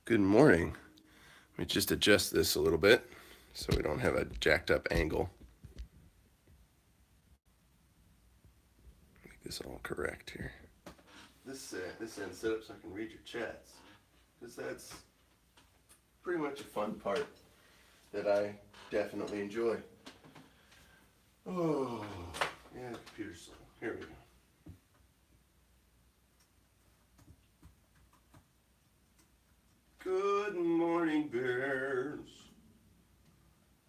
Good morning. Let me just adjust this a little bit so we don't have a jacked up angle. Make this all correct here. This end set up so I can read your chats, because that's pretty much a fun part that I definitely enjoy. Oh, yeah, the computer's slow. Here we go. Good morning, bears.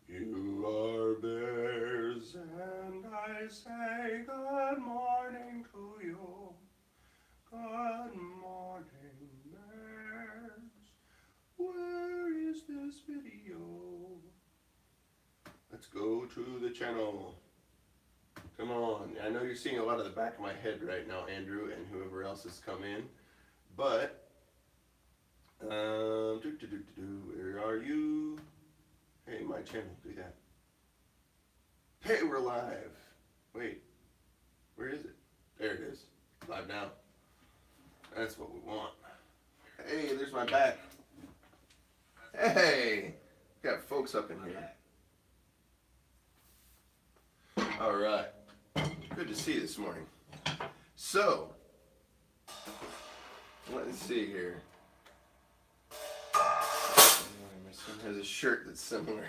You are bears, and I say good morning to you. Good morning, bears. Where is this video? Let's go to the channel. Come on. I know you're seeing a lot of the back of my head right now, Andrew, and whoever else has come in. But, where are you? Hey, my channel, do that. Hey, we're live. Wait, where is it? There it is. Live now. That's what we want. Hey, there's my back. Hey, got folks up in here. All right. Good to see you this morning. So, let's see here. My son has a shirt that's similar.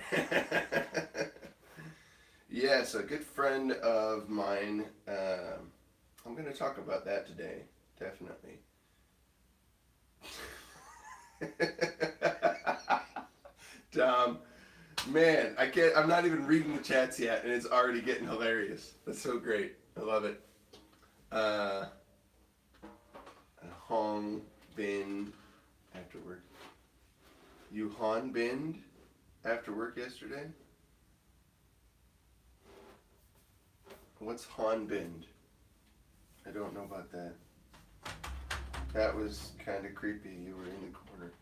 Yes, a good friend of mine. I'm going to talk about that today, definitely. Tom, man, I'm not even reading the chats yet, and it's already getting hilarious. That's so great. I love it. Hong bin after work. You Han binned after work yesterday? What's Han binned? I don't know about that. That was kind of creepy. You were in the corner.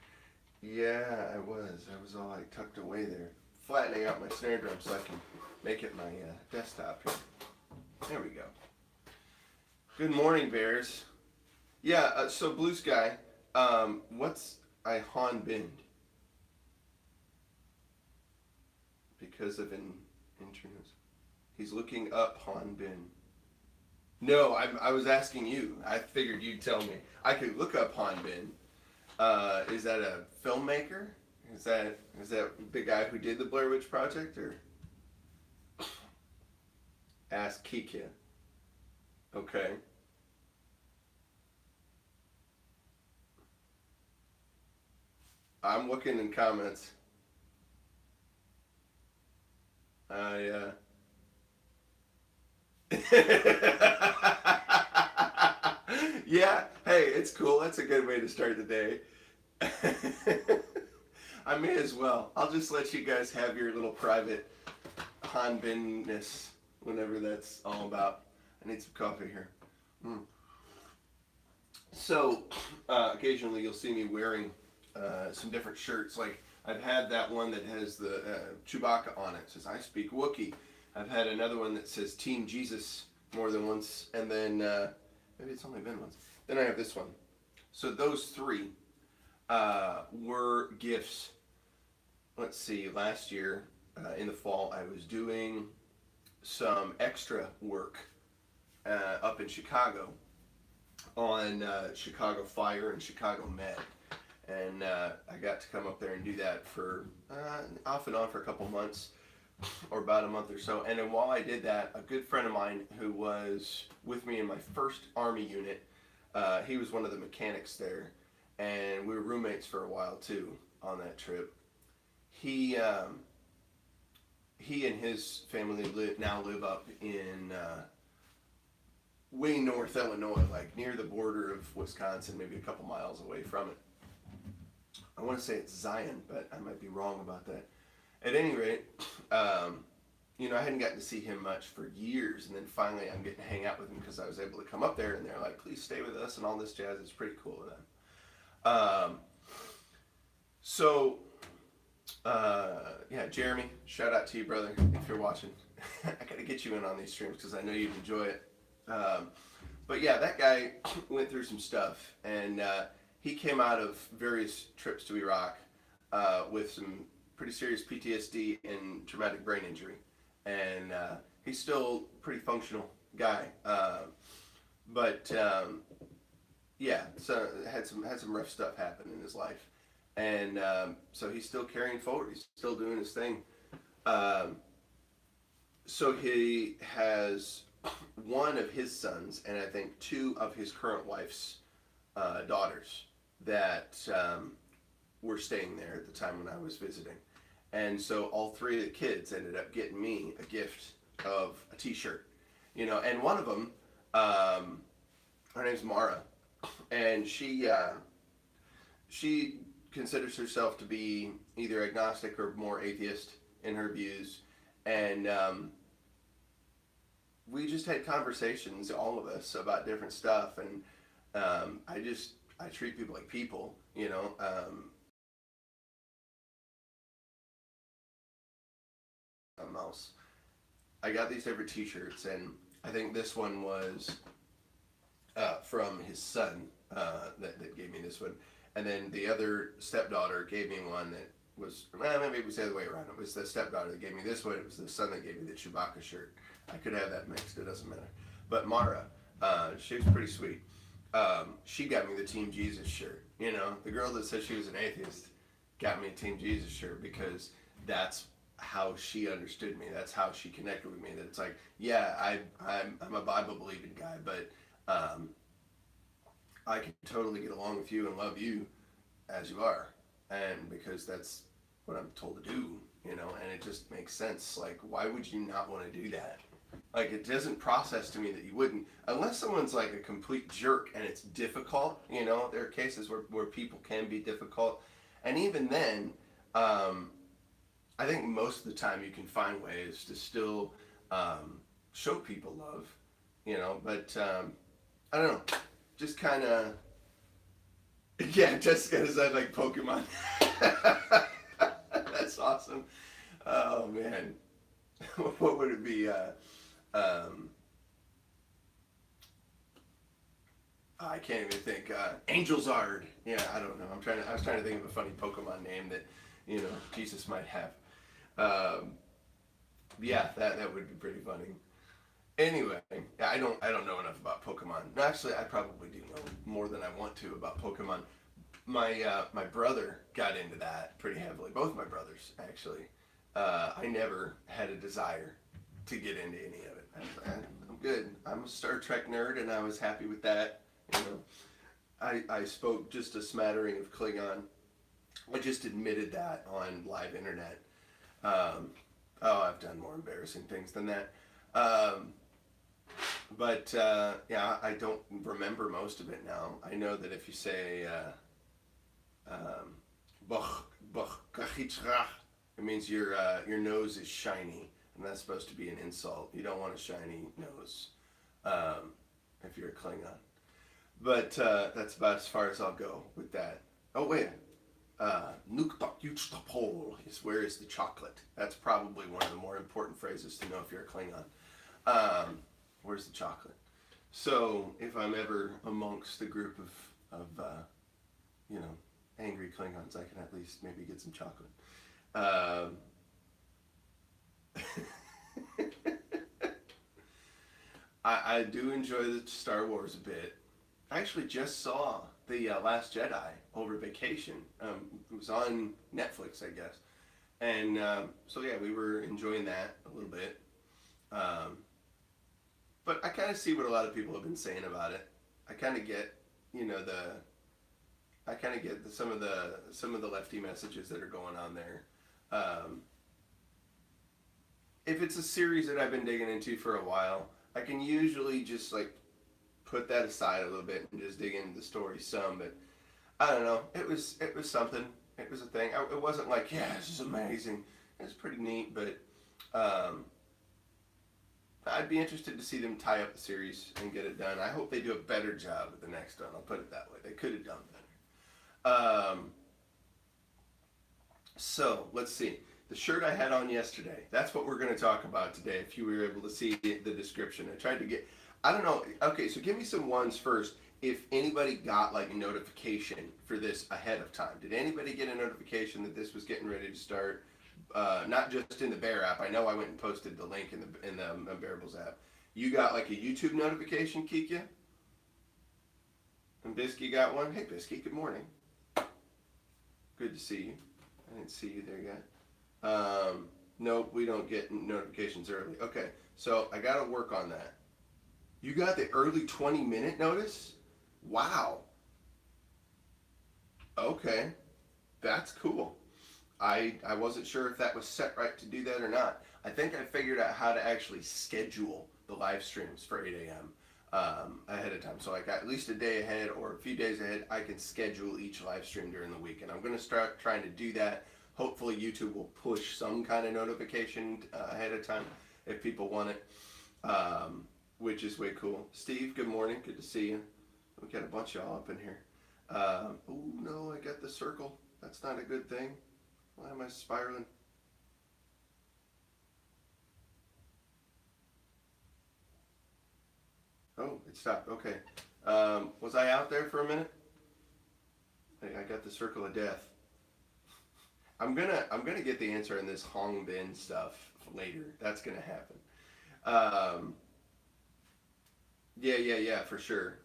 Yeah, I was. I was all like tucked away there, flattening out my snare drum so I can make it my desktop here. There we go. Good morning, bears. Yeah, so Blue Sky, what's I Han binned? Because of an intern. He's looking up Han Bin. No, I was asking you. I figured you'd tell me. I could look up Han Bin. Is that a filmmaker? Is that the guy who did the Blair Witch Project, or ask Kika? Okay. I'm looking in comments. Yeah, hey, it's cool. That's a good way to start the day. I may as well. I'll just let you guys have your little private Han Bin-ness whenever that's all about. I need some coffee here. So, occasionally you'll see me wearing some different shirts. Like, I've had that one that has the Chewbacca on it. It says, I speak Wookiee. I've had another one that says Team Jesus more than once. And then, maybe it's only been once. Then I have this one. So those three were gifts. Let's see, last year in the fall, I was doing some extra work up in Chicago on Chicago Fire and Chicago Med. And I got to come up there and do that for off and on for a couple months, or about a month or so. And then while I did that, a good friend of mine who was with me in my first Army unit, he was one of the mechanics there, and we were roommates for a while too on that trip. He and his family now live up in way north Illinois, like near the border of Wisconsin, maybe a couple miles away from it. I want to say it's Zion, but I might be wrong about that. At any rate, I hadn't gotten to see him much for years, and then finally I'm getting to hang out with him because I was able to come up there, and they're like, please stay with us and all this jazz. It's pretty cool of them. Yeah, Jeremy, shout out to you, brother, if you're watching. I got to get you in on these streams because I know you'd enjoy it. But yeah, that guy went through some stuff, and he came out of various trips to Iraq with some pretty serious PTSD and traumatic brain injury, and he's still a pretty functional guy. But yeah, so had some rough stuff happen in his life, and so he's still carrying forward. He's still doing his thing. Um, so he has one of his sons, and I think two of his current wife's daughters that were staying there at the time when I was visiting. And so all three of the kids ended up getting me a gift of a T-shirt, and one of them, her name's Mara, and she considers herself to be either agnostic or more atheist in her views, and we just had conversations, all of us, about different stuff, and I treat people like people, a mouse. I got these different T-shirts, and I think this one was from his son that gave me this one, and then the other stepdaughter gave me one that was, well, maybe it was the other way around. It was the stepdaughter that gave me this one. It was the son that gave me the Chewbacca shirt. I could have that mixed. It doesn't matter. But Mara, she was pretty sweet. She got me the Team Jesus shirt. The girl that said she was an atheist got me a Team Jesus shirt because that's how she understood me. That's how she connected with me. That it's like, yeah, I'm a Bible believing guy, but I can totally get along with you and love you as you are, and because that's what I'm told to do, and it just makes sense. Like, why would you not want to do that? Like, it doesn't process to me that you wouldn't, unless someone's like a complete jerk and it's difficult. There are cases where people can be difficult, and even then, I think most of the time you can find ways to still show people love, but I don't know, just kind of, yeah, Jessica said like Pokemon. That's awesome. Oh man, what would it be? I can't even think. Angel Zard. Yeah, I don't know. I was trying to think of a funny Pokemon name that Jesus might have. Yeah, that would be pretty funny. Anyway, I don't know enough about Pokemon. Actually, I probably do know more than I want to about Pokemon. My brother got into that pretty heavily. Both my brothers, actually. I never had a desire to get into any of it. I'm good. I'm a Star Trek nerd, and I was happy with that. I spoke just a smattering of Klingon. I just admitted that on live internet. I've done more embarrassing things than that. But yeah, I don't remember most of it now. I know that if you say it means your nose is shiny, and that's supposed to be an insult. You don't want a shiny nose if you're a Klingon. But that's about as far as I'll go with that. Oh wait, Nuktak is where is the chocolate? That's probably one of the more important phrases to know if you're a Klingon. Where's the chocolate? So if I'm ever amongst a group of angry Klingons, I can at least maybe get some chocolate. I do enjoy the Star Wars a bit. I actually just saw the Last Jedi over vacation. It was on Netflix, I guess. And so yeah, we were enjoying that a little bit. But I kind of see what a lot of people have been saying about it. I kind of get, some of the lefty messages that are going on there. If it's a series that I've been digging into for a while, I can usually just like put that aside a little bit and just dig into the story some. But I don't know. It was something. It was a thing. It wasn't like, yeah, this is amazing. It's pretty neat, but I'd be interested to see them tie up the series and get it done. I hope they do a better job with the next one. I'll put it that way. They could have done better. So let's see. The shirt I had on yesterday. That's what we're going to talk about today. If you were able to see the description, I tried to get. I don't know. Okay, so give me some ones first. if anybody got like a notification for this ahead of time. Did anybody get a notification that this was getting ready to start? Not just in the Bear app. I know I went and posted the link in the Unbearables app. You got like a YouTube notification, Kikia? And Bisky got one. Hey, Bisky, good morning. Good to see you. I didn't see you there yet. Nope, we don't get notifications early. Okay, so I got to work on that. You got the early 20-minute notice? Wow. Okay, that's cool. I wasn't sure if that was set right to do that or not. I think I figured out how to actually schedule the live streams for 8 a.m. Ahead of time. So like at least a day ahead or a few days ahead, I can schedule each live stream during the week. And I'm going to start trying to do that. Hopefully YouTube will push some kind of notification ahead of time if people want it, which is way cool. Steve, good morning. Good to see you. We got a bunch of y'all up in here. Oh no, I got the circle. That's not a good thing. Why am I spiraling? Oh, it stopped. Okay. Was I out there for a minute? I got the circle of death. I'm gonna get the answer on this Hong Bin stuff later. That's gonna happen. Yeah, for sure.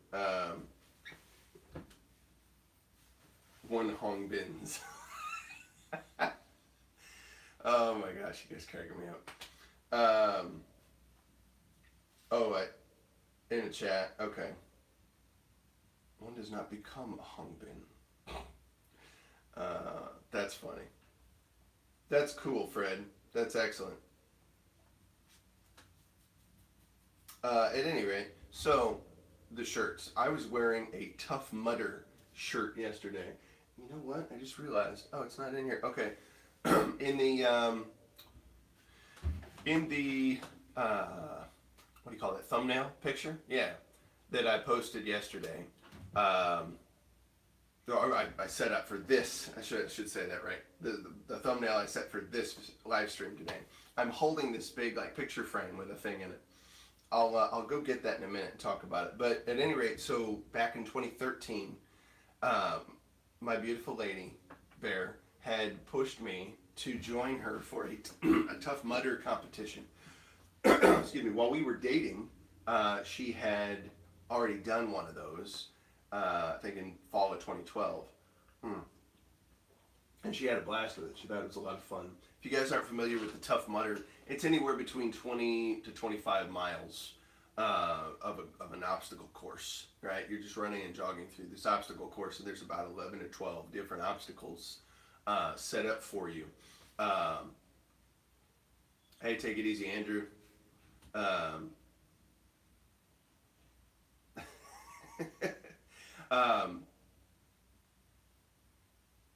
One Hong Bins. Oh my gosh, you guys cracking me up. In the chat, okay. One does not become a Hong Bin. That's funny. That's cool, Fred. That's excellent. At any rate, so the shirts. I was wearing a Tough Mudder shirt yesterday. You know what? I just realized. Oh, it's not in here. Okay. in the what do you call it? Thumbnail picture? Yeah, that I posted yesterday. I set up for this. I should say that right. The thumbnail I set for this live stream today. I'm holding this big like picture frame with a thing in it. I'll go get that in a minute and talk about it. But at any rate, so back in 2013, my beautiful lady Bear had pushed me to join her for a Tough Mudder competition. Excuse me. While we were dating, she had already done one of those. I think in fall of 2012. And she had a blast with it. She thought it was a lot of fun. If you guys aren't familiar with the Tough Mudder, it's anywhere between 20 to 25 miles of an obstacle course, right? You're just running and jogging through this obstacle course, and there's about 11 to 12 different obstacles set up for you. Hey, take it easy, Andrew.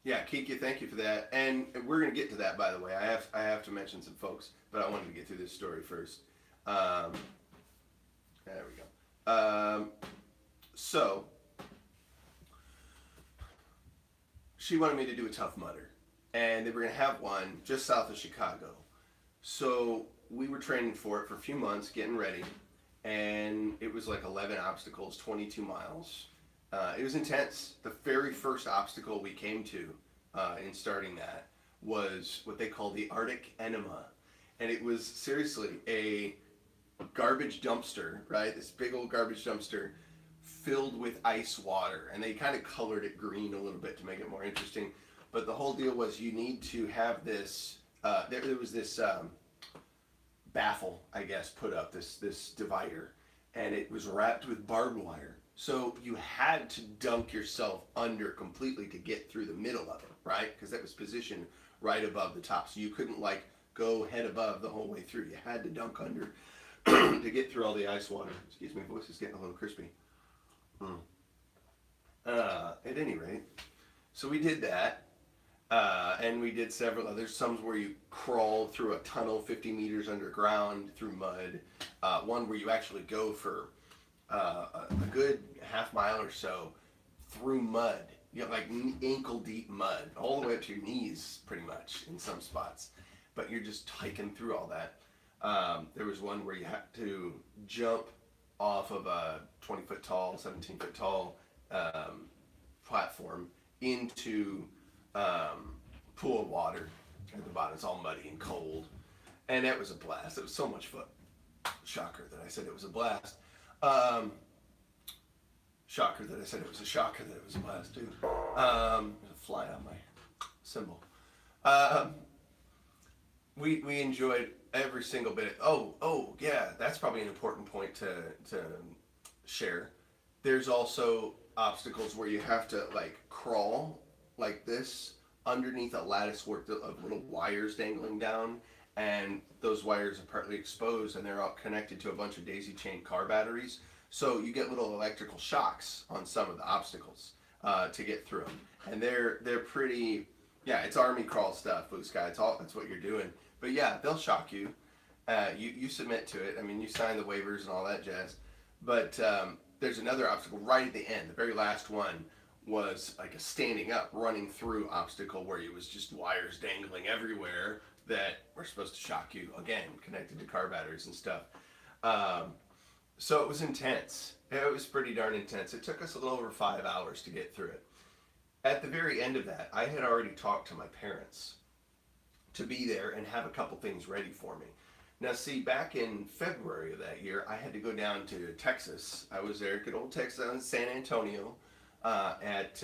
Yeah, Kiki, thank you for that. And we're going to get to that, by the way. I have to mention some folks, but I wanted to get through this story first. There we go. So, she wanted me to do a Tough Mudder. And they were going to have one just south of Chicago. So, we were training for it for a few months, getting ready. And it was like 11 obstacles, 22 miles. It was intense. The very first obstacle we came to in starting that was what they call the Arctic Enema. And it was seriously a garbage dumpster, right? This big old garbage dumpster filled with ice water. And they kind of colored it green a little bit to make it more interesting. But the whole deal was you need to have this, there was this baffle, I guess, put up, this divider. And it was wrapped with barbed wire. So you had to dunk yourself under completely to get through the middle of it, right? Because that was positioned right above the top. So you couldn't like go head above the whole way through. You had to dunk under to get through all the ice water. Excuse me, my voice is getting a little crispy. At any rate, so we did that. And we did several others. Some where you crawled through a tunnel 50 meters underground through mud. One where you actually go for a good half mile or so through mud, like ankle deep mud, all the way up to your knees pretty much in some spots. But you're just hiking through all that. There was one where you had to jump off of a 20-foot tall, 17-foot tall um, platform into pool of water. At the bottom, it's all muddy and cold, and it was a blast. It was so much fun. Shocker that I said it was a blast. Um, Shocker that I said it was a shocker that it was a blast too. There's a fly on my symbol. Um, we enjoyed every single bit. Oh yeah, that's probably an important point to share. There's also obstacles where you have to like crawl like this underneath a lattice work of little wires dangling down, and those wires are partly exposed and they're all connected to a bunch of daisy chain car batteries. So you get little electrical shocks on some of the obstacles to get through them, and they're pretty. Yeah, it's army crawl stuff, Blue Sky. That's what you're doing. But yeah, they'll shock you. You submit to it. I mean, you sign the waivers and all that jazz. But there's another obstacle right at the end. The very last one was like a standing up, running through obstacle where it was just wires dangling everywhere that were supposed to shock you. Again, connected to car batteries and stuff. Um, so it was intense. It was pretty darn intense. It took us a little over 5 hours to get through it. At the very end of that, I had already talked to my parents to be there and have a couple things ready for me. Now, see, back in February of that year, I had to go down to Texas. I was there, good old Texas, in San Antonio, at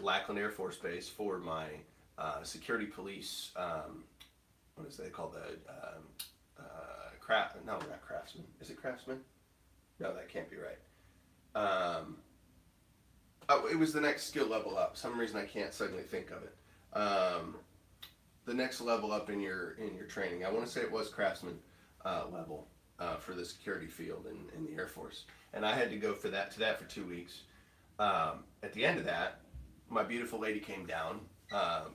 Lackland Air Force Base for my security police. What is they called craft? No, not craftsman. Is it craftsman? No, that can't be right. Um, oh, it was the next skill level up. Some reason I can't suddenly think of it. The next level up in your training. I want to say it was craftsman level for the security field in the Air Force, and I had to go for that for 2 weeks. At the end of that, my beautiful lady came down,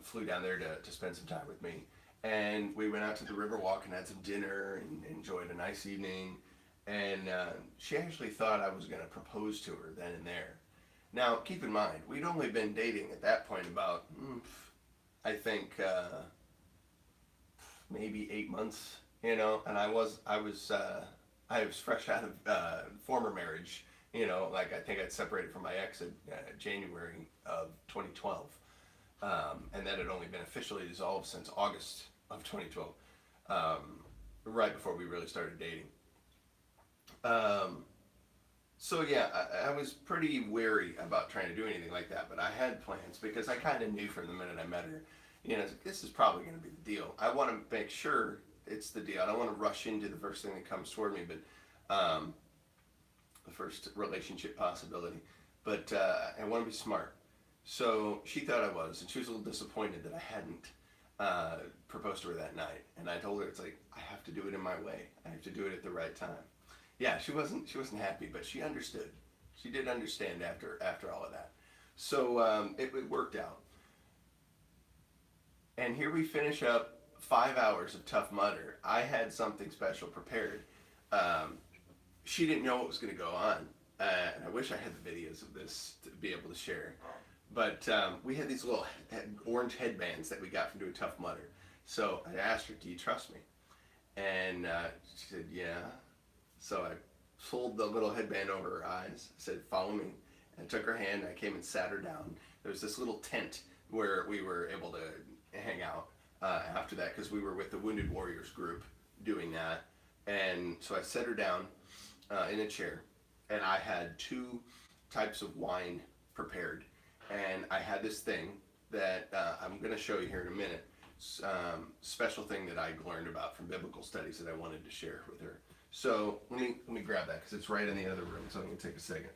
flew down there to spend some time with me, and we went out to the Riverwalk and had some dinner and enjoyed a nice evening. And she actually thought I was going to propose to her then and there. Now, keep in mind, we'd only been dating at that point about, I think, maybe 8 months, and I was fresh out of former marriage, like I think I'd separated from my ex in January of 2012, and that had only been officially dissolved since August of 2012, right before we really started dating. Um, so yeah, I was pretty wary about trying to do anything like that, but I had plans because I kind of knew from the minute I met her, this is probably going to be the deal. I want to make sure it's the deal. I don't want to rush into the first thing that comes toward me, but the first relationship possibility. But I want to be smart. So she thought I was, and she was a little disappointed that I hadn't proposed to her that night. And I told her, it's like, I have to do it in my way. I have to do it at the right time. Yeah, she wasn't happy, but she understood. She did understand after all of that. So it worked out. And here we finish up 5 hours of Tough Mudder. I had something special prepared. She didn't know what was going to go on. And I wish I had the videos of this to be able to share. But we had these little orange headbands that we got from doing Tough Mudder. So I asked her, do you trust me? And she said, yeah. So I pulled the little headband over her eyes, said, follow me. And I took her hand, and I came and sat her down. There was this little tent where we were able to hang out after that because we were with the Wounded Warriors group doing that. And so I set her down in a chair, and I had 2 types of wine prepared. And I had this thing that I'm going to show you here in a minute, special thing that I learned about from biblical studies that I wanted to share with her. So let me grab that because it's right in the other room. So I'm going to take a second.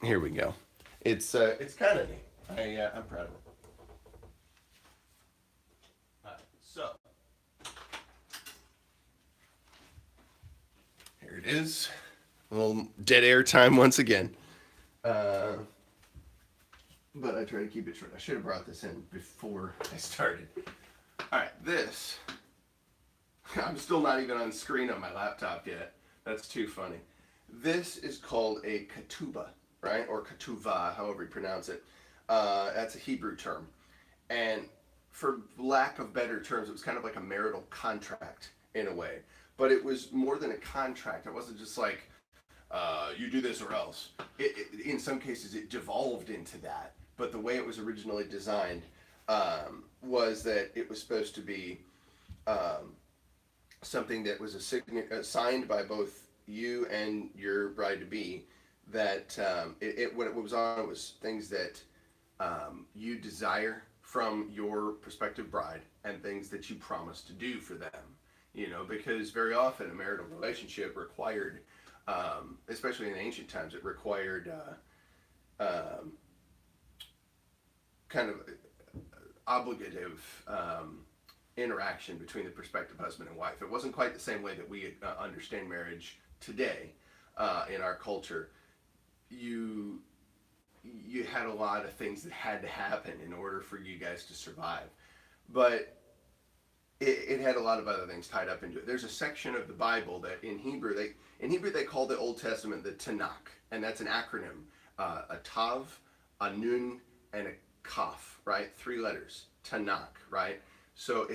Here we go. It's kind of neat. I'm proud of it. So here it is. A little dead air time once again. But I try to keep it short. I should have brought this in before I started. All right, this. I'm still not even on screen on my laptop yet. That's too funny. This is called a ketubah, right? Or ketuvah, however you pronounce it. That's a Hebrew term. And for lack of better terms, it was kind of like a marital contract in a way. but it was more than a contract. It wasn't just like, you do this or else. In some cases, it devolved into that. But the way it was originally designed was that it was supposed to be something that was signed by both you and your bride to be. That what it was on was things that you desire from your prospective bride and things that you promise to do for them. You know, because very often a marital relationship required, especially in ancient times, it required kind of obligative interaction between the prospective husband and wife. It wasn't quite the same way that we understand marriage today in our culture. You had a lot of things that had to happen in order for you guys to survive, but it had a lot of other things tied up into it. There's a section of the Bible that in Hebrew they call the Old Testament the Tanakh, and that's an acronym: a Tav, a Nun, and a Kaf. Right, 3 letters. Tanakh. Right. So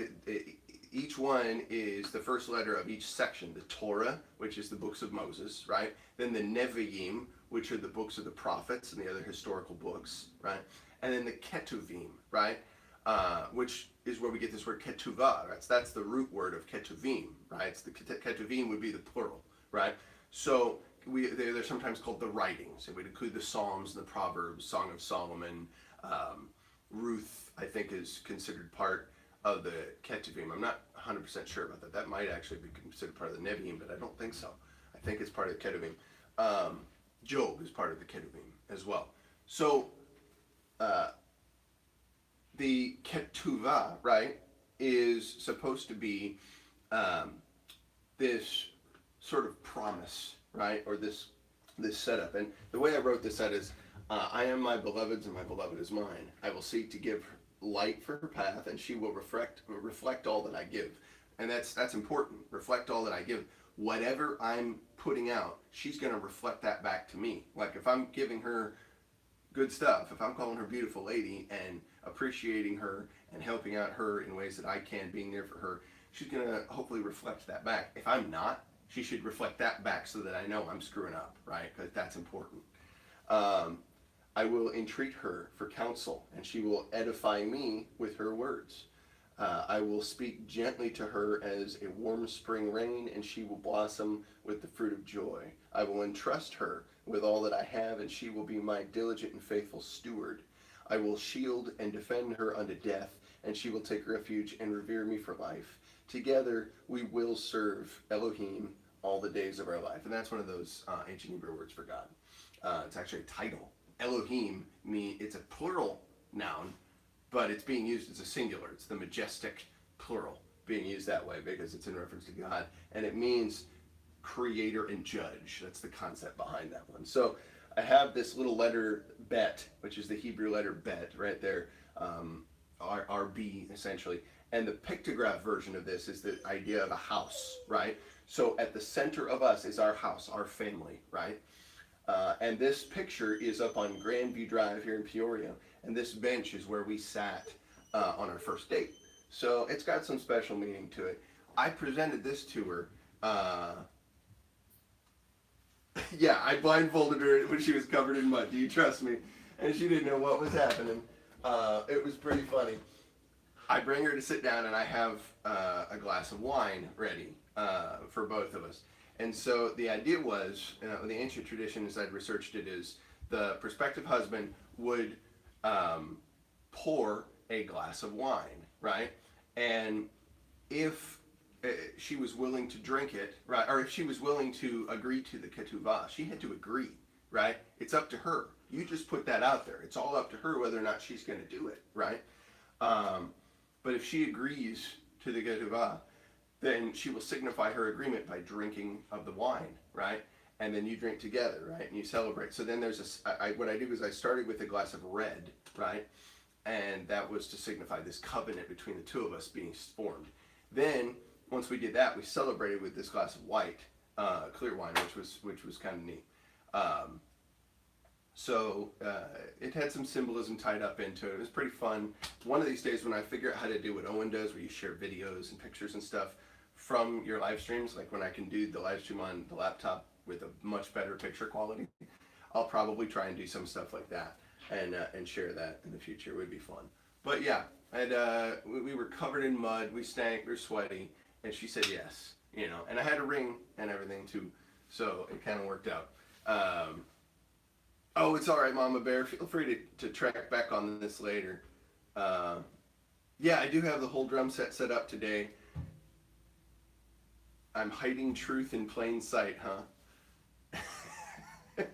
each one is the first letter of each section. The Torah, which is the books of Moses. Right. Then the Nevi'im, which are the books of the prophets and the other historical books. Right. And then the Ketuvim. Right. Which is where we get this word ketuvah, right? So that's the root word of ketuvim, right? It's the ketuvim would be the plural, right? So they're sometimes called the writings. It would include the Psalms, the Proverbs, Song of Solomon. Ruth, I think, is considered part of the ketuvim. I'm not 100% sure about that. That might actually be considered part of the Nevi'im, but I don't think so. I think it's part of the ketuvim. Job is part of the ketuvim as well. So the ketuvah, right, is supposed to be this sort of promise, right, or this setup. And the way I wrote this out is, I am my beloved's and my beloved is mine. I will seek to give light for her path, and she will reflect all that I give. And that's important. Reflect all that I give. Whatever I'm putting out, she's going to reflect that back to me. Like if I'm giving her good stuff, if I'm calling her beautiful lady and appreciating her and helping out her in ways that I can, being there for her, she's going to hopefully reflect that back. If I'm not, she should reflect that back so that I know I'm screwing up, right? Because that's important. I will entreat her for counsel, and she will edify me with her words. I will speak gently to her as a warm spring rain, and she will blossom with the fruit of joy. I will entrust her with all that I have, and she will be my diligent and faithful steward. I will shield and defend her unto death, and she will take refuge and revere me for life. Together we will serve Elohim all the days of our life. And that's one of those ancient Hebrew words for God. It's actually a title. Elohim, it's a plural noun, but it's being used as a singular. It's the majestic plural being used that way because it's in reference to God. And it means creator and judge. That's the concept behind that one. So I have this little letter bet, which is the Hebrew letter bet right there, RB essentially. And the pictograph version of this is the idea of a house, right? So at the center of us is our house, our family, right? And this picture is up on Grandview Drive here in Peoria. And this bench is where we sat on our first date. So it's got some special meaning to it. I presented this to her. Yeah, I blindfolded her when she was covered in mud. Do you trust me? And she didn't know what was happening. It was pretty funny. I bring her to sit down, and I have a glass of wine ready for both of us. And so the idea was, the ancient tradition, as I'd researched it, is the prospective husband would pour a glass of wine, right? And if she was willing to drink it, right, or if she was willing to agree to the ketuvah, she had to agree, right? It's up to her. You just put that out there. It's all up to her whether or not she's going to do it, right? But if she agrees to the ketuvah, then she will signify her agreement by drinking of the wine, right? And then you drink together, right? And you celebrate. So then there's what I do is I started with a glass of red, right? And that was to signify this covenant between the two of us being formed. Then, once we did that, we celebrated with this glass of white, clear wine, which was kind of neat. So it had some symbolism tied up into it. It was pretty fun. One of these days when I figure out how to do what Owen does, where you share videos and pictures and stuff from your live streams, like when I can do the live stream on the laptop with a much better picture quality, I'll probably try and do some stuff like that and share that in the future. It would be fun. But yeah, we were covered in mud. We stank. We were sweaty, and she said yes. You know, and I had a ring and everything too, so it kind of worked out. Oh, it's all right, Mama Bear. Feel free to track back on this later. Uh, yeah, I do have the whole drum set up today. I'm hiding truth in plain sight, huh? I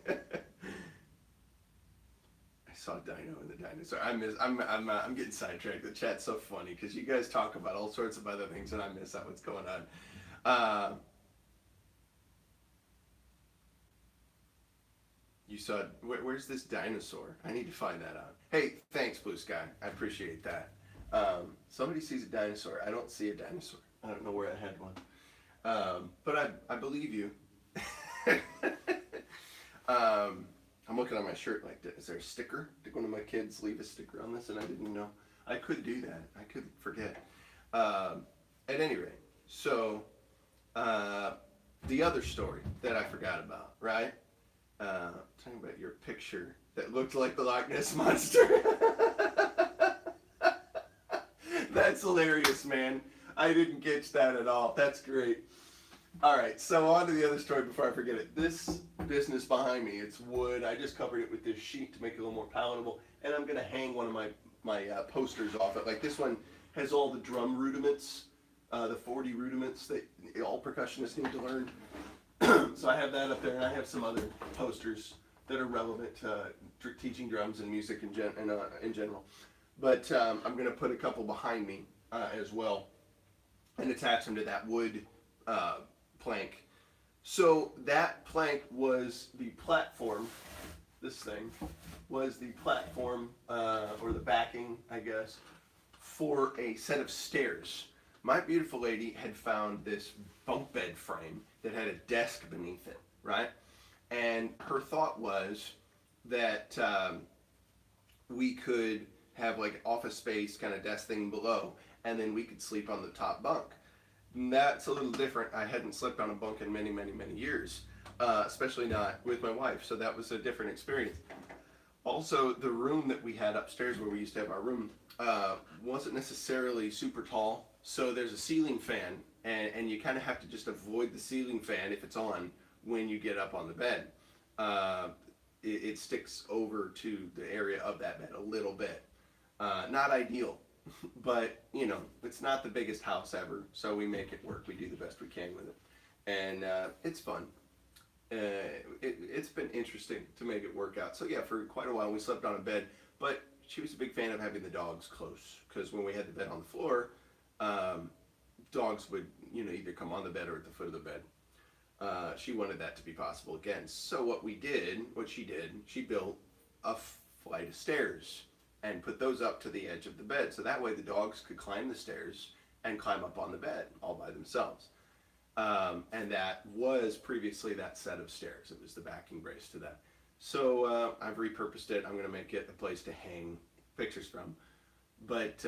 saw Dino and the dinosaur. I'm getting sidetracked. The chat's so funny because you guys talk about all sorts of other things and I miss out what's going on. You saw, where's this dinosaur? I need to find that out. Hey, thanks, Blue Sky. I appreciate that. Somebody sees a dinosaur. I don't see a dinosaur. I don't know where I had one. But I believe you. I'm looking at my shirt like, is there a sticker? Did one of my kids leave a sticker on this and I didn't know? I could do that. I could forget. At any rate, so the other story that I forgot about, right? Talking about your picture that looked like the Loch Ness Monster. That's hilarious, man. I didn't catch that at all. That's great. All right, so on to the other story before I forget it. This business behind me, it's wood. I just covered it with this sheet to make it a little more palatable, and I'm going to hang one of my posters off it. Like this one has all the drum rudiments, the 40 rudiments that all percussionists need to learn. So I have that up there, and I have some other posters that are relevant to teaching drums and music in general. But I'm going to put a couple behind me as well and attach them to that wood plank. So that plank was the platform, this thing, was the platform, or the backing, I guess, for a set of stairs. My beautiful lady had found this bunk bed frame that had a desk beneath it, right? And her thought was that we could have like office space kind of desk thing below, and then we could sleep on the top bunk. And that's a little different. I hadn't slept on a bunk in many, many, many years, especially not with my wife, so that was a different experience. Also, the room that we had upstairs where we used to have our room wasn't necessarily super tall, so there's a ceiling fan, and you kind of have to just avoid the ceiling fan if it's on when you get up on the bed. It sticks over to the area of that bed a little bit. Not ideal, but you know, it's not the biggest house ever, so we make it work. We do the best we can with it, and it's fun. It's been interesting to make it work out. So yeah, for quite a while we slept on a bed, but she was a big fan of having the dogs close, because when we had the bed on the floor, dogs would, you know, either come on the bed or at the foot of the bed. She wanted that to be possible again. So what she did, she built a flight of stairs and put those up to the edge of the bed. So that way the dogs could climb the stairs and climb up on the bed all by themselves. And that was previously that set of stairs. It was the backing brace to that. So I've repurposed it. I'm going to make it a place to hang pictures from. But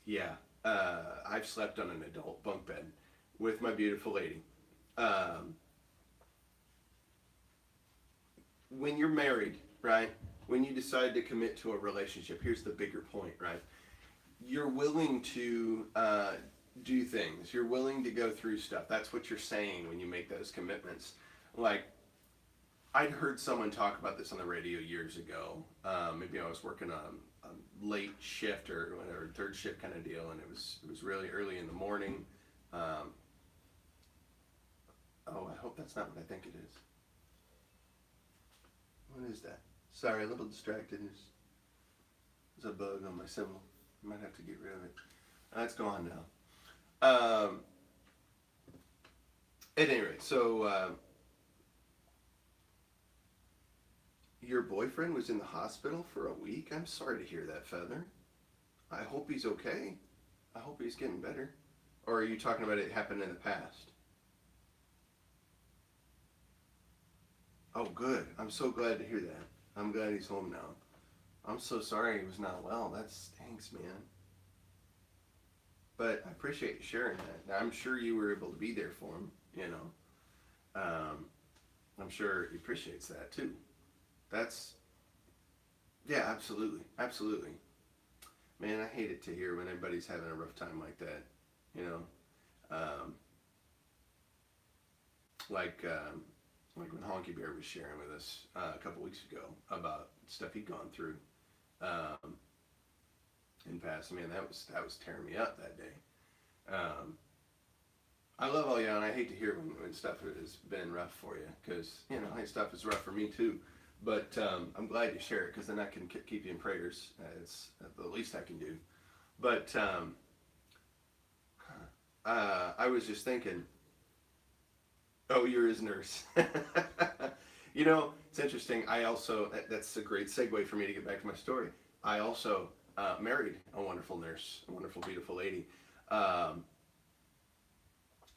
yeah, I've slept on an adult bunk bed with my beautiful lady. When you're married, right? When you decide to commit to a relationship, here's the bigger point, right? You're willing to do things. You're willing to go through stuff. That's what you're saying when you make those commitments. Like, I'd heard someone talk about this on the radio years ago. Maybe I was working on a late shift or whatever, third shift kind of deal, and it was really early in the morning. Oh, I hope that's not what I think it is. What is that? Sorry, a little distracted. There's a bug on my symbol. I might have to get rid of it. That's gone now. At any rate, so your boyfriend was in the hospital for a week? I'm sorry to hear that, Feather. I hope he's okay. I hope he's getting better. Or are you talking about it happened in the past? Oh, good. I'm so glad to hear that. I'm glad he's home now. I'm so sorry he was not well. That stinks, man. but I appreciate you sharing that. Now, I'm sure you were able to be there for him. Um, I'm sure he appreciates that too. That's yeah, absolutely, absolutely. Man, I hate it to hear when anybody's having a rough time like that. You know, um, like um, like when Honky Bear was sharing with us a couple weeks ago about stuff he'd gone through um, in past. Man, that was tearing me up that day. Um, I love all y'all, and I hate to hear when stuff has been rough for you, because hey, stuff is rough for me too. But I'm glad you share it, because then I can keep you in prayers. It's the least I can do. But I was just thinking, oh, you're his nurse. It's interesting. I also, that's a great segue for me to get back to my story. I also married a wonderful nurse, a wonderful, beautiful lady. Um,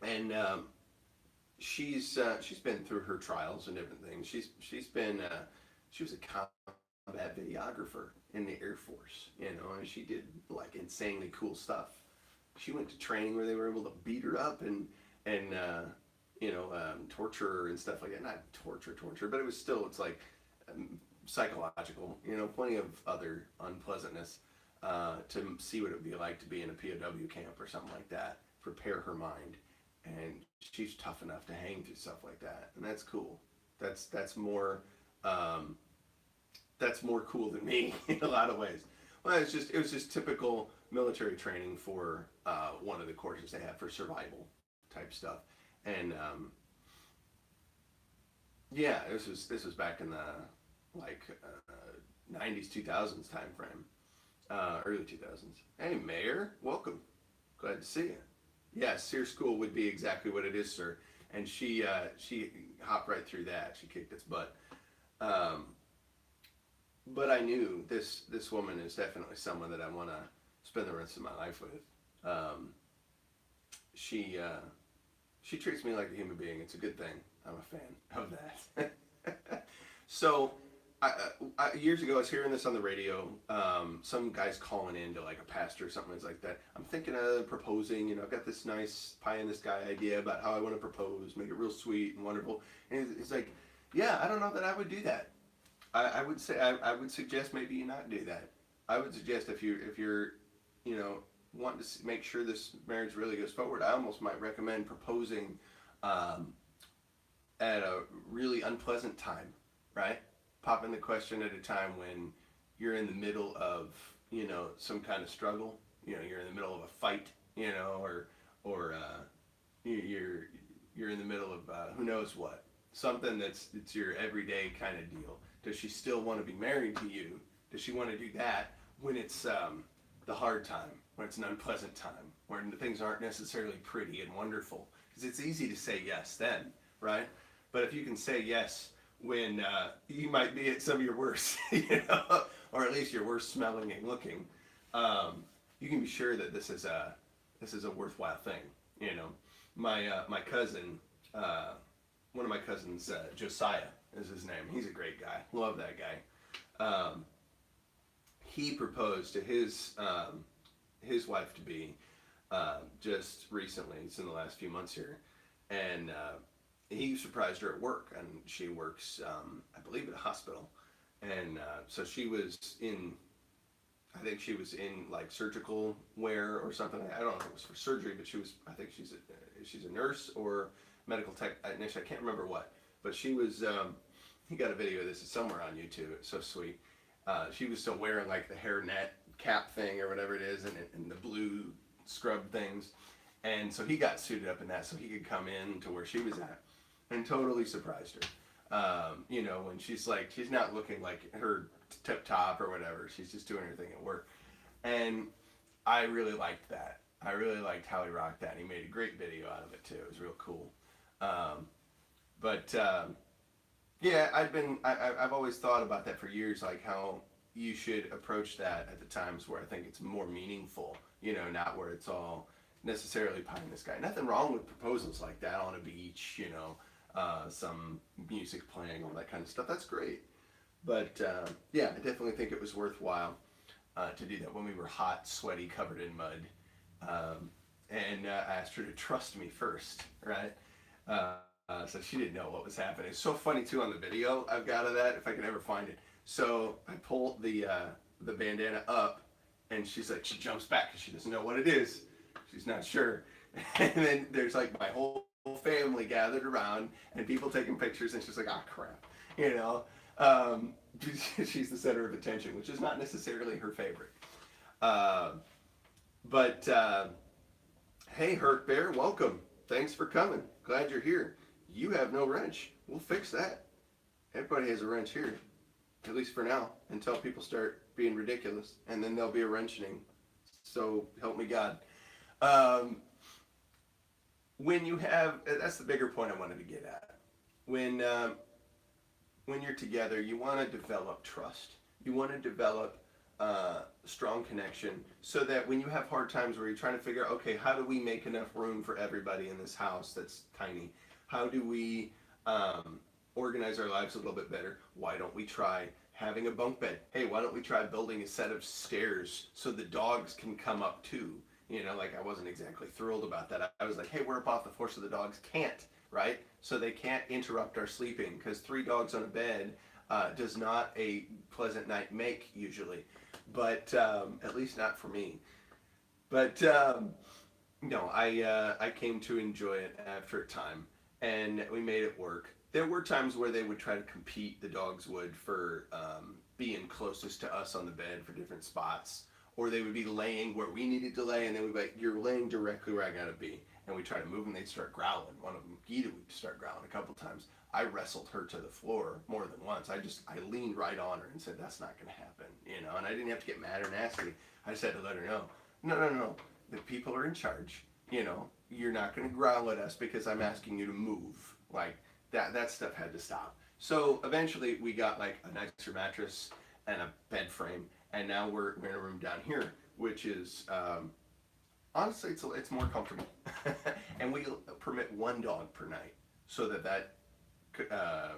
and she's been through her trials and different things. She was a combat videographer in the Air Force, and she did like insanely cool stuff. She went to training where they were able to beat her up and torture her and stuff like that. Not torture, but it's like psychological. Plenty of other unpleasantness to see what it would be like to be in a POW camp or something like that. Prepare her mind, and she's tough enough to hang through stuff like that, and that's cool. That's more um, that's more cool than me in a lot of ways. Well, it was just typical military training for one of the courses they have for survival type stuff, and yeah, this was back in the like 90s 2000s time frame, early 2000s. Hey, Mayor, welcome. Glad to see you. Yes, Sears School would be exactly what it is, sir. And she hopped right through that. She kicked its butt. Um, but I knew this woman is definitely someone that I want to spend the rest of my life with. Um, she she treats me like a human being. It's a good thing. I'm a fan of that. So, years ago, I was hearing this on the radio. Some guy's calling in to like a pastor or something like that. I'm thinking of proposing. I've got this nice pie in the sky idea about how I want to propose, make it real sweet and wonderful. And he's like, yeah, I don't know that I would do that. I would say I would suggest maybe you not do that. I would suggest if you're you know wanting to make sure this marriage really goes forward, I almost might recommend proposing um, at a really unpleasant time, right? Popping the question at a time when you're in the middle of some kind of struggle. You're in the middle of a fight, or you're you're in the middle of who knows what, something that's it's your everyday kind of deal. Does she still want to be married to you? Does she want to do that when it's the hard time, when it's an unpleasant time, when things aren't necessarily pretty and wonderful? Because it's easy to say yes then, right? But if you can say yes when you might be at some of your worst, or at least your worst smelling and looking, um, you can be sure that this is a worthwhile thing. You know, my cousin, uh, one of my cousins, Josiah is his name. He's a great guy. Love that guy. He proposed to his wife to be just recently. It's in the last few months here, and he surprised her at work, and she works, I believe, at a hospital, and so she was in. I think she was in like surgical wear or something. I don't know if it was for surgery, but she was. I think she's a nurse or medical technician. I can't remember what, but she was. He got a video of this. It's somewhere on YouTube. It's so sweet. She was still wearing like the hairnet cap thing or whatever it is, and the blue scrub things, and so he got suited up in that so he could come in to where she was at, and totally surprised her. When she's not looking like her tip top or whatever. She's just doing her thing at work, and I really liked that. I really liked how he rocked that. And he made a great video out of it too. It was real cool. Um, but yeah, I've always thought about that for years, like how you should approach that at the times where I think it's more meaningful. Not where it's all necessarily pie in the sky. Nothing wrong with proposals like that on a beach. Some music playing, all that kind of stuff. That's great. But yeah, I definitely think it was worthwhile to do that when we were hot, sweaty, covered in mud, And I asked her to trust me first, right? So she didn't know what was happening. It's so funny too on the video I've got of that, if I can ever find it. So I pull the bandana up, and she's like, she jumps back because she doesn't know what it is. She's not sure. And then there's like my whole family gathered around and people taking pictures, and she's like, ah, crap, you know. Um, she's the center of attention, which is not necessarily her favorite. Uh, but hey, Herc Bear, welcome. Thanks for coming. Glad you're here. You have no wrench. We'll fix that. Everybody has a wrench here, at least for now, until people start being ridiculous, and then there'll be a wrenching. So help me God. Um, when you have, that's the bigger point I wanted to get at. When uh, when you're together, you want to develop trust. You want to develop strong connection so that when you have hard times where you're trying to figure out, okay, how do we make enough room for everybody in this house that's tiny? How do we organize our lives a little bit better? Why don't we try having a bunk bed? Hey, why don't we try building a set of stairs so the dogs can come up too? You know, like I wasn't exactly thrilled about that. I was like, hey, we're up off the floor so the dogs can't, right? So they can't interrupt our sleeping because three dogs on a bed does not a pleasant night make usually, but at least not for me. But no, I came to enjoy it after a time, and we made it work. There were times where they would try to compete. The dogs would for being closest to us on the bed for different spots, or they would be laying where we needed to lay, and they would be like, "You're laying directly where I gotta be." And we try to move them, they'd start growling. One of them, Gita, would start growling a couple times. I wrestled her to the floor more than once. I leaned right on her and said, "That's not going to happen," you know. And I didn't have to get mad or nasty. I just had to let her know, no, no, no, no. The people are in charge. You know, you're not going to growl at us because I'm asking you to move. Like that stuff had to stop. So eventually we got like a nicer mattress and a bed frame, and now we're in a room down here, which is honestly it's more comfortable, and we permit one dog per night so that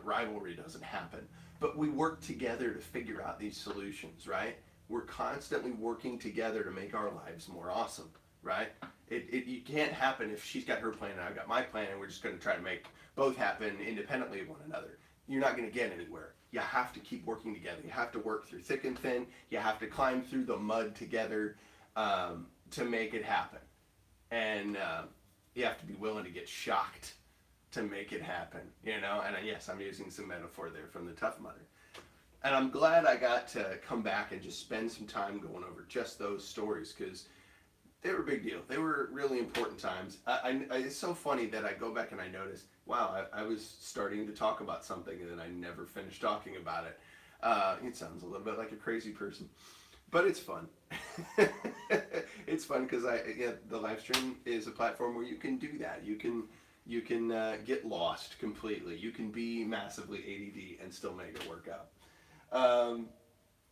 rivalry doesn't happen. But we work together to figure out these solutions, right? We're constantly working together to make our lives more awesome, right? You can't happen if she's got her plan and I've got my plan and we're just going to try to make both happen independently of one another. You're not going to get anywhere. You have to keep working together. You have to work through thick and thin. You have to climb through the mud together to make it happen. And you have to be willing to get shocked to make it happen, you know? And yes, I'm using some metaphor there from the Tough Mudder. And I'm glad I got to come back and just spend some time going over just those stories because they were a big deal. They were really important times. It's so funny that I go back and I notice, wow, I was starting to talk about something and then I never finished talking about it. It sounds a little bit like a crazy person, but it's fun. It's fun because the live stream is a platform where you can do that. You can get lost completely. You can be massively ADD and still make it work out.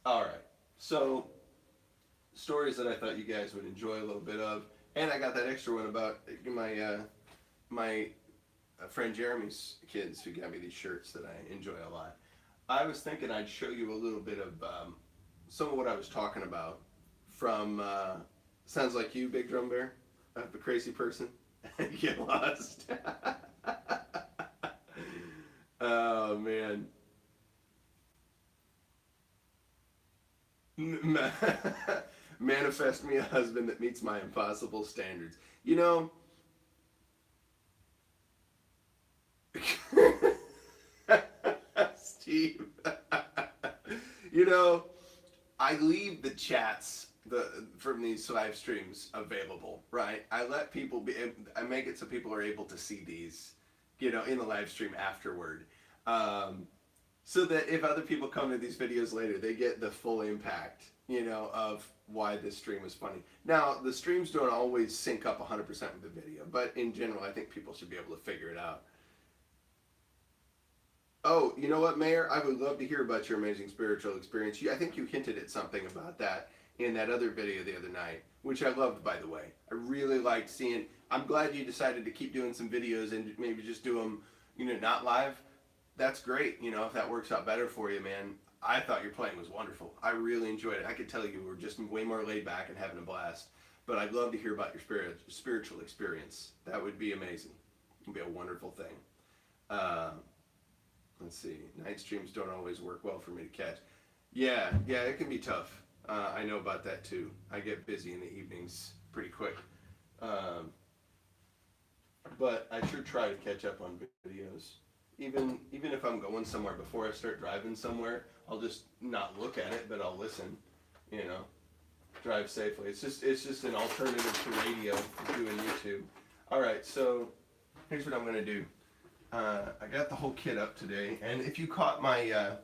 All right. So stories that I thought you guys would enjoy a little bit of, and I got that extra one about my friend Jeremy's kids who got me these shirts that I enjoy a lot. I was thinking I'd show you a little bit of some of what I was talking about from Sounds Like You, Big Drum Bear, the crazy person. Get lost. Oh man. Manifest me a husband that meets my impossible standards. You know, Steve. You know, I leave the chats from these live streams available, right? I let people be. I make it so people are able to see these, you know, in the live stream afterward, so that if other people come to these videos later, they get the full impact, you know, of why this stream was funny. Now, the streams don't always sync up 100% with the video, but in general, I think people should be able to figure it out. Oh, you know what, Mayor? I would love to hear about your amazing spiritual experience. I think you hinted at something about that in that other video the other night, which I loved, by the way. I really liked seeing. I'm glad you decided to keep doing some videos and maybe just do them, you know, not live. That's great. You know, if that works out better for you, man. I thought your playing was wonderful. I really enjoyed it. I could tell you were just way more laid back and having a blast. but I'd love to hear about your spiritual experience. That would be amazing. It would be a wonderful thing. Uh, let's see. Night streams don't always work well for me to catch. Yeah, it can be tough. I know about that too. I get busy in the evenings pretty quick. Um, but I sure try to catch up on videos. Even if I'm going somewhere before I start driving somewhere, I'll just not look at it, but I'll listen. You know, drive safely. It's just an alternative to radio doing YouTube. All right, so here's what I'm gonna do. I got the whole kit up today, and if you caught my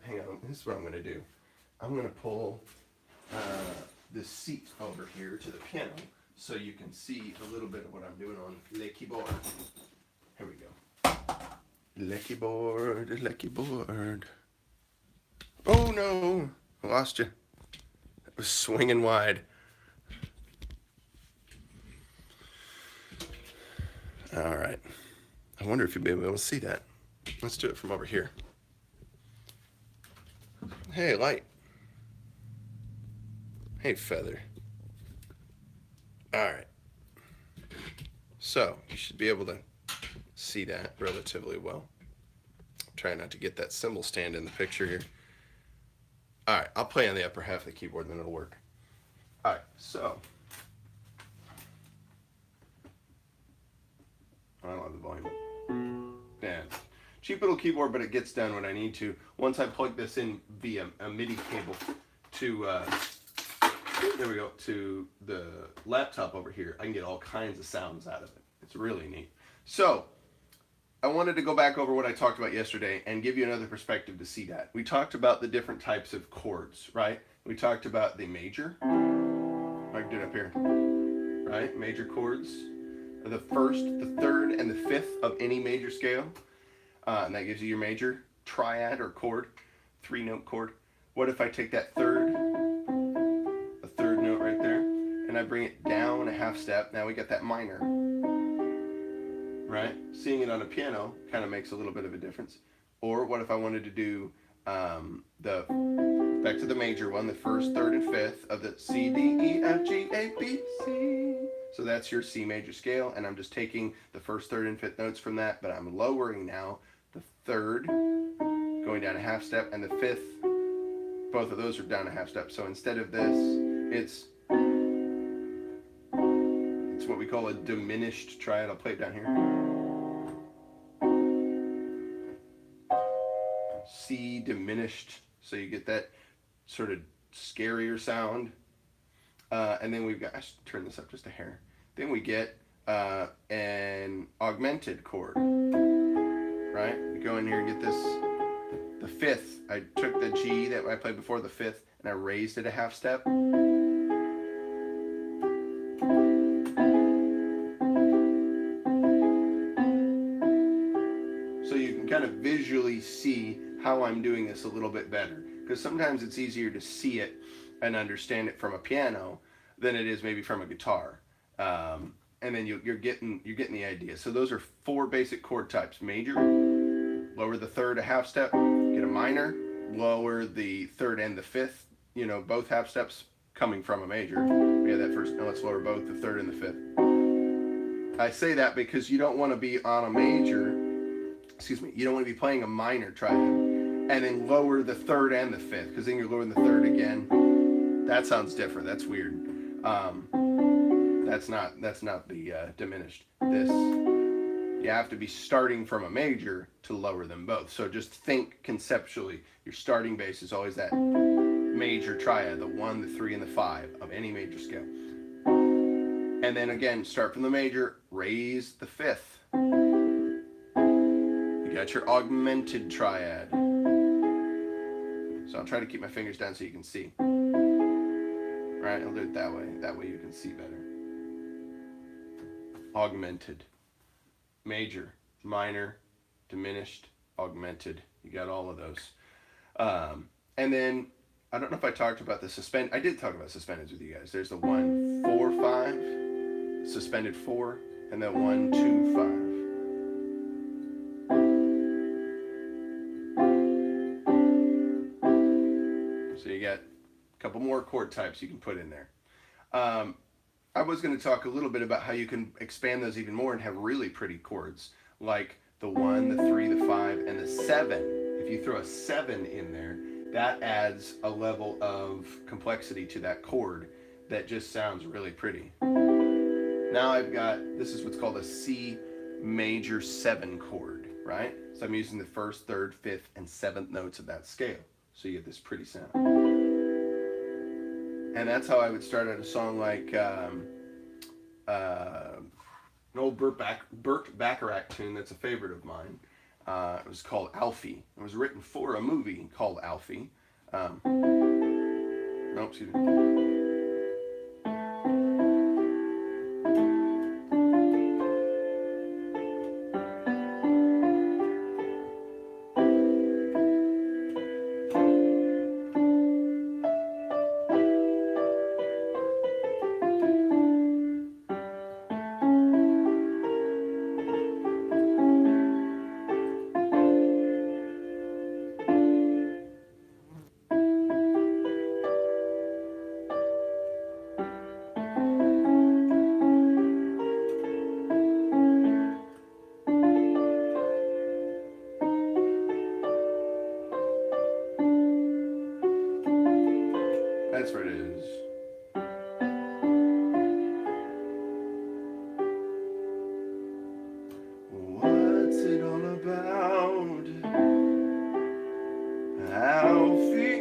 hang on, this is what I'm gonna do. I'm gonna pull this seat over here to the piano so you can see a little bit of what I'm doing on the keyboard. Here we go. Le keyboard. Oh no, I lost you. It was swinging wide. All right. I wonder if you'll be able to see that. Let's do it from over here. Hey, light. Hey, feather. All right. So you should be able to see that relatively well. Try not to get that cymbal stand in the picture here. All right, I'll play on the upper half of the keyboard, then it'll work. All right, so I don't have the volume. Yeah, cheap little keyboard, but it gets done when I need to. Once I plug this in via a MIDI cable to there we go, to the laptop over here, I can get all kinds of sounds out of it. It's really neat. So I wanted to go back over what I talked about yesterday and give you another perspective to see that. We talked about the different types of chords, right? We talked about the major. I can do it up here, right? Major chords. The first, the third, and the fifth of any major scale. And that gives you your major triad or chord, 3-note chord. What if I take that third note right there, and I bring it down a half step? Now we get that minor, right? Seeing it on a piano kind of makes a little bit of a difference. Or what if I wanted to do back to the major one, the first, third, and fifth of the C, D, E, F, G, A, B, C. So that's your C major scale, and I'm just taking the first, third, and fifth notes from that, but I'm lowering now the third, going down a half step, and the fifth, both of those are down a half step. So instead of this, it's what we call a diminished triad. I'll play it down here. C diminished, so you get that sort of scarier sound. And then we've got, I should turn this up just a hair. Then we get an augmented chord, right? We go in here and get this, the fifth. I took the G that I played before, the fifth, and I raised it a half step. So you can kind of visually see how I'm doing this a little bit better. Because sometimes it's easier to see it and understand it from a piano than it is maybe from a guitar. And then you're getting the idea. So those are 4 basic chord types. Major, lower the third a half step, get a minor, lower the third and the fifth, both half steps coming from a major. We had that first, now let's lower both the third and the fifth. I say that because you don't want to be on a major, you don't want to be playing a minor triad and then lower the third and the fifth, because then you're lowering the third again. That sounds different. That's weird. That's not the diminished. This, you have to be starting from a major to lower them both. So just think conceptually. Your starting bass is always that major triad, the 1, the 3, and the 5 of any major scale. And then again, start from the major, raise the fifth. You got your augmented triad. So I'll try to keep my fingers down so you can see. Right, I'll do it that way. That way you can see better. Augmented. Major, minor, diminished, augmented. You got all of those. And then, I don't know if I talked about the I did talk about suspendeds with you guys. There's the 1, 4, 5, suspended 4, and then 1, 2, 5. So you got a couple more chord types you can put in there. I was going to talk a little bit about how you can expand those even more and have really pretty chords, like the 1, the 3, the 5, and the 7. If you throw a 7 in there, that adds a level of complexity to that chord that just sounds really pretty. Now I've got, this is what's called a C major 7 chord, right? So I'm using the 1st, 3rd, 5th, and 7th notes of that scale. So you get this pretty sound. And that's how I would start out a song like an old Burt Bacharach tune that's a favorite of mine. It was called Alfie. It was written for a movie called Alfie. No, excuse me. That's what it is. What's it all about, Alfie?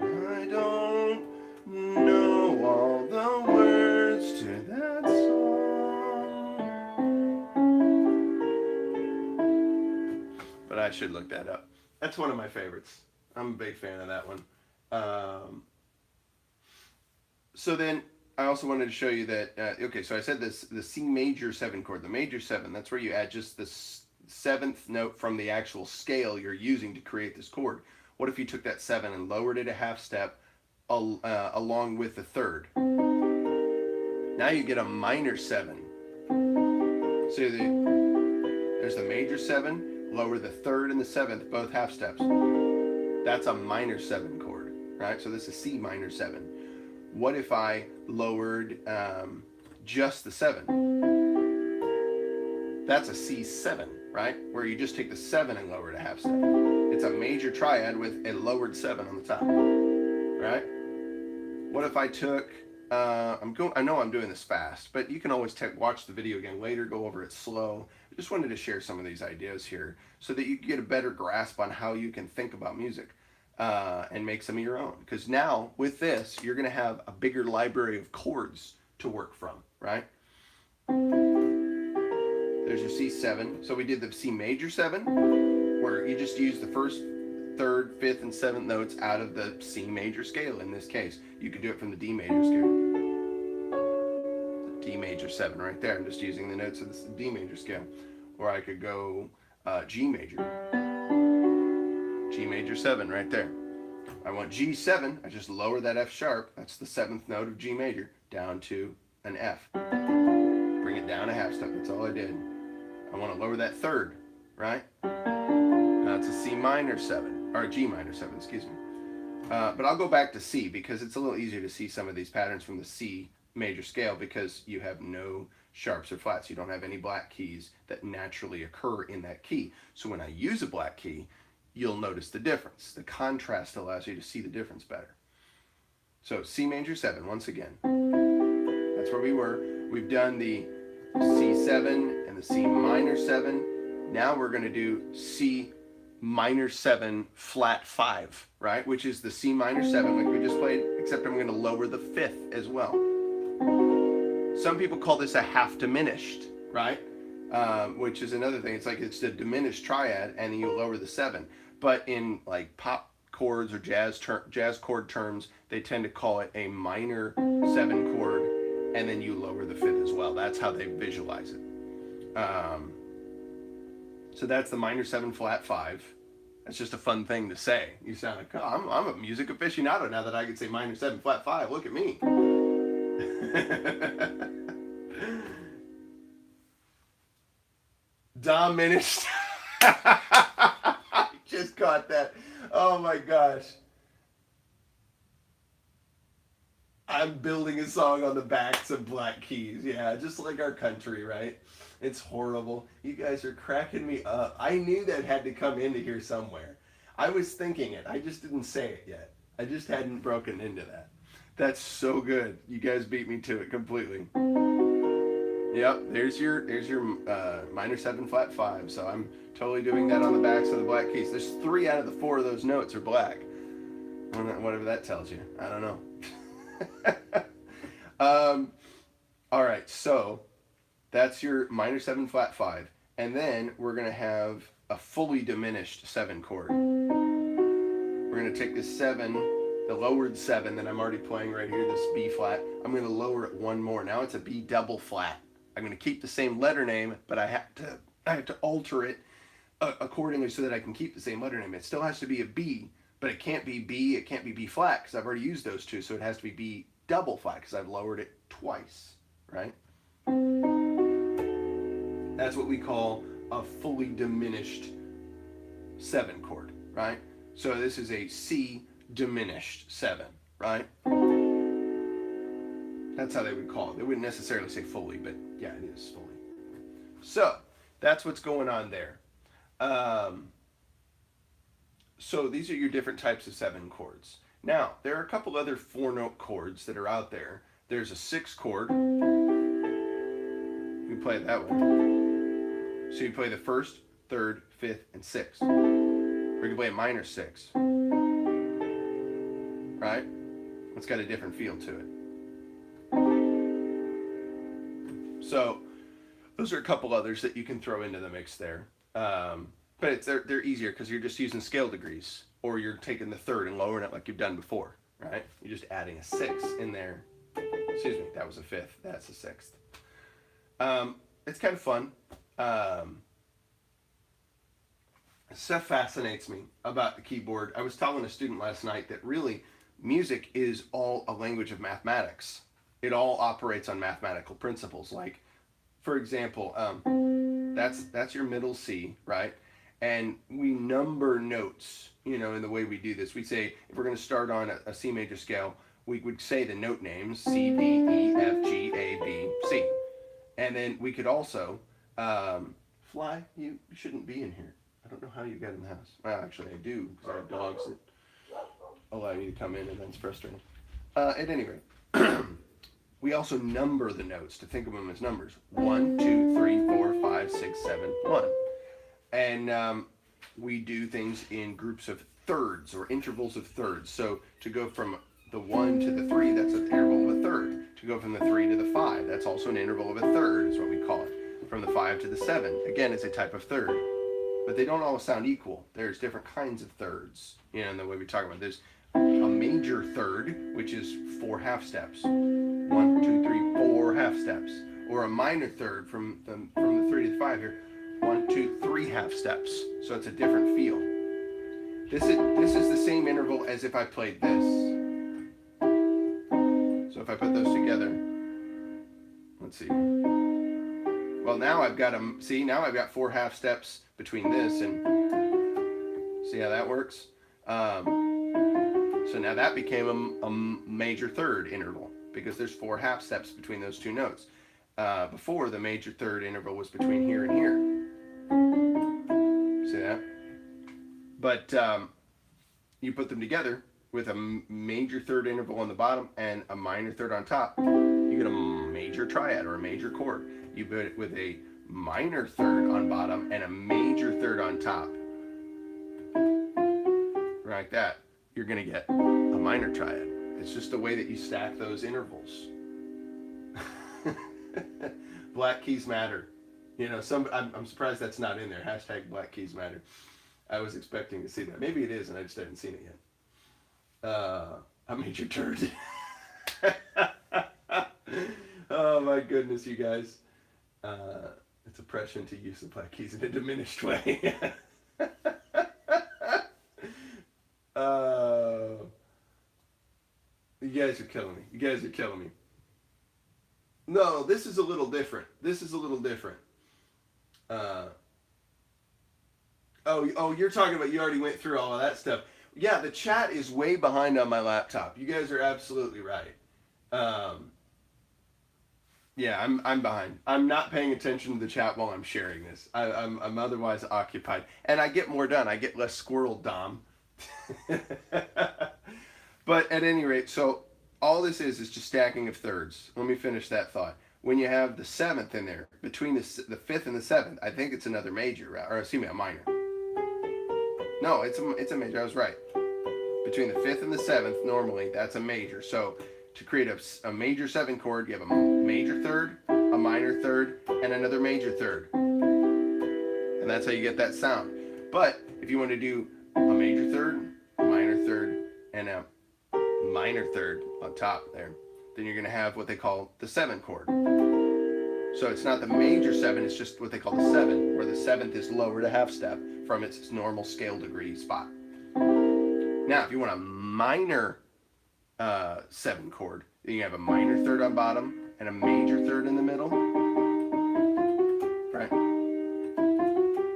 I don't know all the words to that song, but I should look that up. That's one of my favorites. I'm a big fan of that one. So then I also wanted to show you that, okay, so I said this, the C major 7 chord, the major 7, that's where you add just the 7th note from the actual scale you're using to create this chord. What if you took that 7 and lowered it a half step along with the 3rd? Now you get a minor 7. So there's the major 7, lower the 3rd and the 7th, both half steps. That's a minor 7 chord, right? So this is C minor 7. What if I lowered just the 7? That's a C7, right? Where you just take the 7 and lower it a half step. It's a major triad with a lowered 7 on the top, right? What if I took, I know I'm doing this fast, but you can always watch the video again later, go over it slow. I just wanted to share some of these ideas here so that you can get a better grasp on how you can think about music. And make some of your own. Because now, with this, you're going to have a bigger library of chords to work from, right? There's your C7. So we did the C major 7, where you just use the 1st, 3rd, 5th, and 7th notes out of the C major scale in this case. You could do it from the D major scale. The D major 7 right there. I'm just using the notes of the D major scale. Or I could go G major. G major 7 right there. I want G7, I just lower that F sharp, that's the 7th note of G major, down to an F. Bring it down a half step, that's all I did. I want to lower that 3rd, right? Now it's a C minor 7, or G minor 7, excuse me. But I'll go back to C because it's a little easier to see some of these patterns from the C major scale because you have no sharps or flats. You don't have any black keys that naturally occur in that key. So when I use a black key, you'll notice the difference. The contrast allows you to see the difference better. So C major 7, once again. That's where we were. We've done the C7 and the C minor 7. Now we're going to do C minor 7 flat 5, right? Which is the C minor 7 like we just played, except I'm going to lower the 5th as well. Some people call this a half diminished, right? Which is another thing. It's like it's a diminished triad and then you lower the 7. But in like pop chords or jazz chord terms, they tend to call it a minor 7 chord and then you lower the 5th as well. That's how they visualize it. So that's the minor 7 flat 5. That's just a fun thing to say. You sound like, oh, I'm a music aficionado now that I can say minor 7 flat 5. Look at me. Diminished. I just caught that. Oh my gosh. I'm building a song on the backs of black keys. Yeah, just like our country, right? It's horrible. You guys are cracking me up. I knew that had to come into here somewhere. I was thinking it. I just didn't say it yet. I just hadn't broken into that. That's so good. You guys beat me to it completely. Yep, there's your minor 7 flat 5. So I'm totally doing that on the backs of the black keys. There's 3 out of the 4 of those notes are black. Whatever that tells you. I don't know. All right, so that's your minor 7 flat 5. And then we're going to have a fully diminished 7 chord. We're going to take this 7, the lowered 7 that I'm already playing right here, this B flat. I'm going to lower it 1 more. Now it's a B double flat. I'm going to keep the same letter name, but I have to alter it accordingly so that I can keep the same letter name. It still has to be a B, but it can't be B, it can't be B flat because I've already used those 2, so it has to be B double flat because I've lowered it twice, right? That's what we call a fully diminished 7 chord, right? So this is a C diminished 7, right? That's how they would call it. They wouldn't necessarily say fully, but yeah, it is fully. So that's what's going on there. So these are your different types of 7 chords. Now, there are a couple other 4-note chords that are out there. There's a 6 chord. You play that one. So you play the 1st, 3rd, 5th, and 6th. Or you can play a minor 6. Right? It's got a different feel to it. So those are a couple others that you can throw into the mix there. But they're easier because you're just using scale degrees, or you're taking the 3rd and lowering it like you've done before, right? You're just adding a 6 in there. Excuse me, that was a 5th. That's a 6th. It's kind of fun. Stuff fascinates me about the keyboard. I was telling a student last night that really music is all a language of mathematics. It all operates on mathematical principles. Like, for example, that's your middle C, right? And we number notes, in the way we do this. We say, if we're going to start on a C major scale, we would say the note names, C, D, E, F, G, A, B, C. And then we could also, Fly, you shouldn't be in here. I don't know how you got in the house. Well, actually, I do, because I have dogs that allow you to come in, and that's frustrating. At any rate, we also number the notes to think of them as numbers. 1, 2, 3, 4, 5, 6, 7, 1. And we do things in groups of thirds or intervals of thirds. So to go from the 1 to the 3, that's an interval of a third. To go from the 3 to the 5, that's also an interval of a third, is what we call it. From the 5 to the 7, again, it's a type of third. But they don't all sound equal. There's different kinds of thirds. In the way we talk about this. A major third, which is 4 half steps. 1, 2, 3, 4 half steps. Or a minor third from the 3 to the 5 here. 1, 2, 3 half steps. So it's a different feel. This is the same interval as if I played this. So if I put those together, let's see. Well, now I've got now I've got 4 half steps between this and see how that works. So now that became a major third interval because there's 4 half steps between those 2 notes. Before, the major third interval was between here and here. See that? But you put them together with a major third interval on the bottom and a minor third on top, you get a major triad or a major chord. You put it with a minor third on bottom and a major third on top. Like that, you're going to get a minor triad. It's just the way that you stack those intervals. Black keys matter. I'm surprised that's not in there. Hashtag Black keys matter. I was expecting to see that. Maybe it is, and I just haven't seen it yet. A major turd. Oh my goodness, you guys. It's a prescient to use the black keys in a diminished way. You guys are killing me. You guys are killing me. No, this is a little different. Oh, you're talking about you already went through all of that stuff. Yeah, the chat is way behind on my laptop. You guys are absolutely right. Um, yeah, I'm behind. I'm not paying attention to the chat while I'm sharing this. I'm otherwise occupied, and I get more done. I get less squirrel dom. But at any rate, so all this is just stacking of thirds. Let me finish that thought. When you have the seventh in there, between the fifth and the seventh, I think it's another major, or excuse me, a minor. No, it's a major. I was right. Between the fifth and the seventh, normally that's a major. So to create a major seven chord, you have a major third, a minor third, and another major third, and that's how you get that sound. But if you want to do a major third, a minor third, and a minor third on top there, then you're going to have what they call the seven chord. So it's not the major seven, it's just what they call the seven, where the seventh is lowered a half step from its normal scale degree spot. Now, if you want a minor seven chord, then you have a minor third on bottom and a major third in the middle. Right?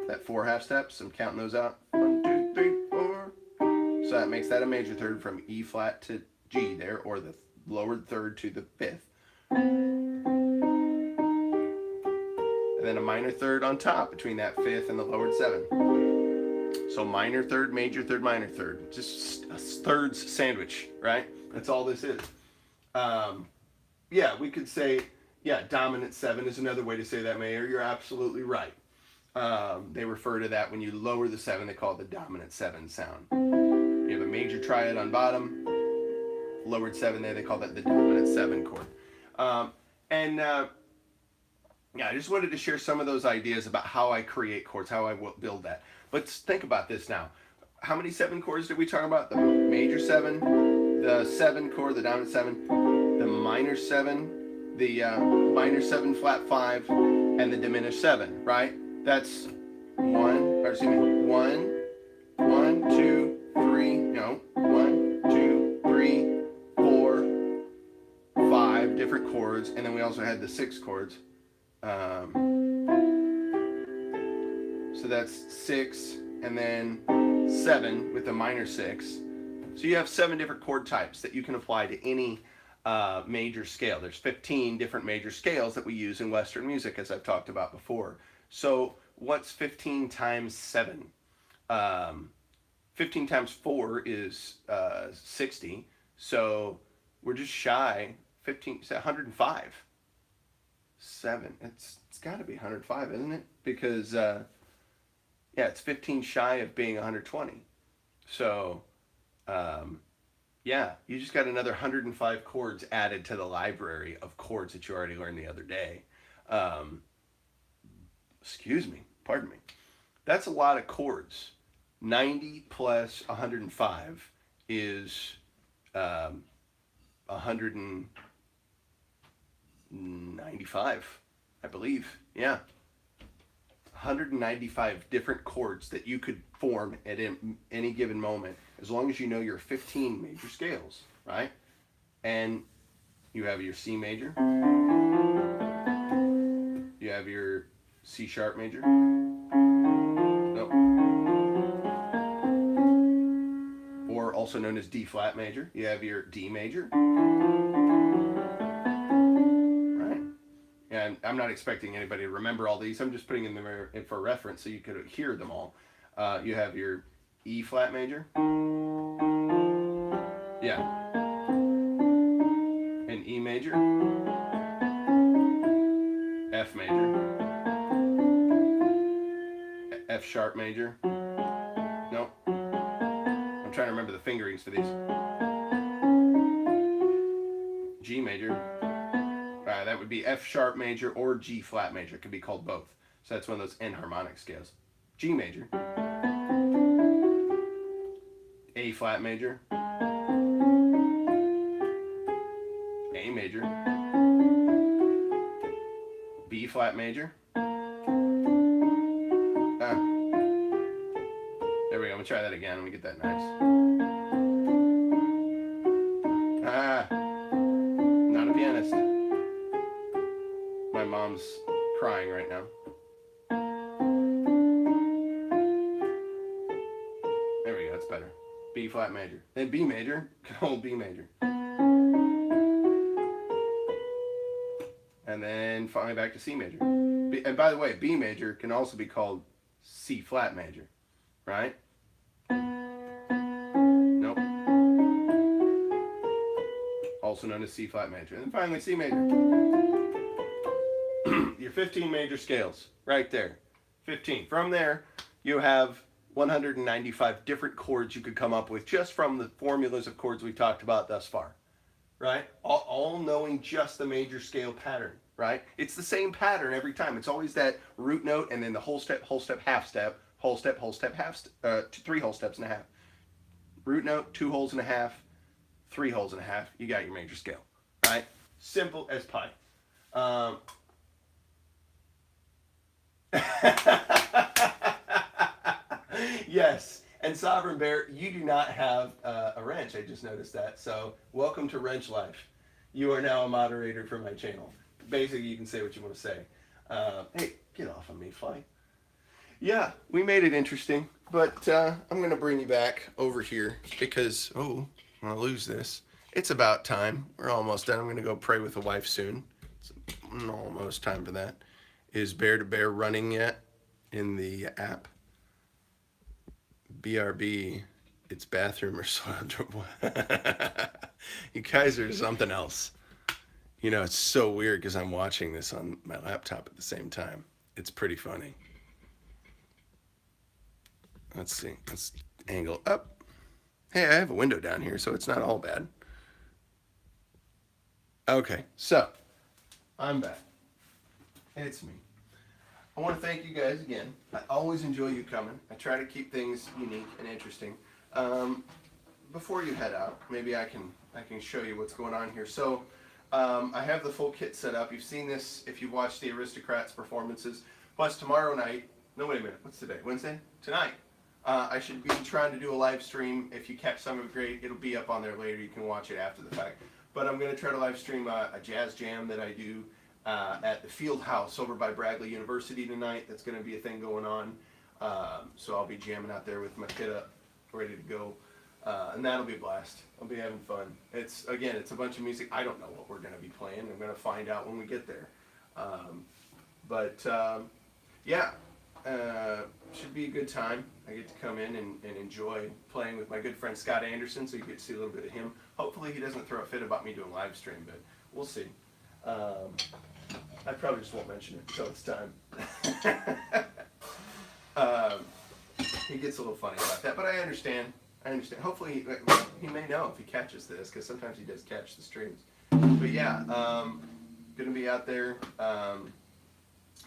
That four half steps, I'm counting those out. 1, 2, 3, 4. So that makes that a major third from E flat to G there, or the lowered third to the fifth. And then a minor third on top between that fifth and the lowered seven. So minor third, major third, minor third. Just a thirds sandwich, right? That's all this is. Yeah, we could say, yeah, dominant seven is another way to say that, Mayor. You're absolutely right. They refer to that when you lower the seven, they call it the dominant seven sound. You have a major triad on bottom, lowered seven there, they call that the dominant seven chord. Yeah, I just wanted to share some of those ideas about how I create chords, how I will build that. But think about this now. How many seven chords did we talk about? The major seven, the seven chord, the dominant seven, the minor seven, the minor seven flat five, and the diminished seven, right? That's one, two, three, no, 1, 2, 3, 4, 5 different chords, and then we also had the 6 chords. So that's 6 and then 7 with the minor 6. So you have 7 different chord types that you can apply to any major scale. There's 15 different major scales that we use in Western music, as I've talked about before. So what's 15 times 7? 15 times 4 is 60. So we're just shy 15, 105. 7. It's got to be 105, isn't it? Because yeah, it's 15 shy of being 120. So yeah, you just got another 105 chords added to the library of chords that you already learned the other day. Excuse me, pardon me. That's a lot of chords. 90 plus 105 is 195, I believe. Yeah. 195 different chords that you could form at any given moment, as long as you know your 15 major scales, right? And you have your C major, you have your C sharp major, no, or also known as D flat major, you have your D major, right? And I'm not expecting anybody to remember all these. I'm just putting them in for reference so you could hear them all. You have your E flat major. Yeah. An E major. F major. F sharp major. Nope. I'm trying to remember the fingerings for these. G major. That would be F sharp major or G flat major. It could be called both. So that's one of those enharmonic scales. G major. A flat major. A major. B flat major. There we go. I'm going to try that again. Let me get that nice. Not a pianist. My mom's crying right now. There we go. That's better. B flat major. Then B major. Good old B major. and then finally back to C major. And by the way, B major can also be called C flat major, right? Nope. Also known as C flat major. And then finally C major. Your 15 major scales, right there. 15. From there, you have 195 different chords you could come up with just from the formulas of chords we've talked about thus far, right? All knowing just the major scale pattern, right? It's the same pattern every time. It's always that root note and then the whole step, half step, whole step, half step, 3 whole steps and a half. Root note, 2 wholes and a half, 3 wholes and a half. You got your major scale, right? Simple as pie. Yes, and Sovereign Bear, you do not have a wrench. I just noticed that. So welcome to Wrench Life. You are now a moderator for my channel. Basically, you can say what you want to say. Hey, get off of me, fly. Yeah, we made it interesting, but I'm going to bring you back over here because, oh, I'm going to lose this. It's about time. We're almost done. I'm going to go pray with the wife soon. It's almost time for that. Is Bear to Bear running yet in the app? BRB, it's bathroom or soiled. You guys are something else. You know, it's so weird because I'm watching this on my laptop at the same time. It's pretty funny. Let's see. Let's angle up. Hey, I have a window down here, so it's not all bad. Okay, so I'm back. It's me. I want to thank you guys again. I always enjoy you coming. I try to keep things unique and interesting. Before you head out, maybe I can show you what's going on here. So I have the full kit set up. You've seen this if you've watched the Aristocrats performances. Plus tomorrow night, no wait a minute, what's today? Wednesday? Tonight. I should be trying to do a live stream. If you catch some of it, great. It'll be up on there later. You can watch it after the fact. But I'm going to try to live stream a jazz jam that I do at the Field House over by Bradley University tonight. That's going to be a thing going on. So I'll be jamming out there with my kit up, ready to go. And that'll be a blast. I'll be having fun. It's a bunch of music. I don't know what we're going to be playing. I'm going to find out when we get there. Yeah, should be a good time. I get to come in and enjoy playing with my good friend Scott Anderson, so you get to see a little bit of him. Hopefully he doesn't throw a fit about me doing live stream, but we'll see. I probably just won't mention it until it's time. He gets a little funny about that, but I understand. Hopefully he may know if he catches this, because sometimes he does catch the streams. But yeah, gonna be out there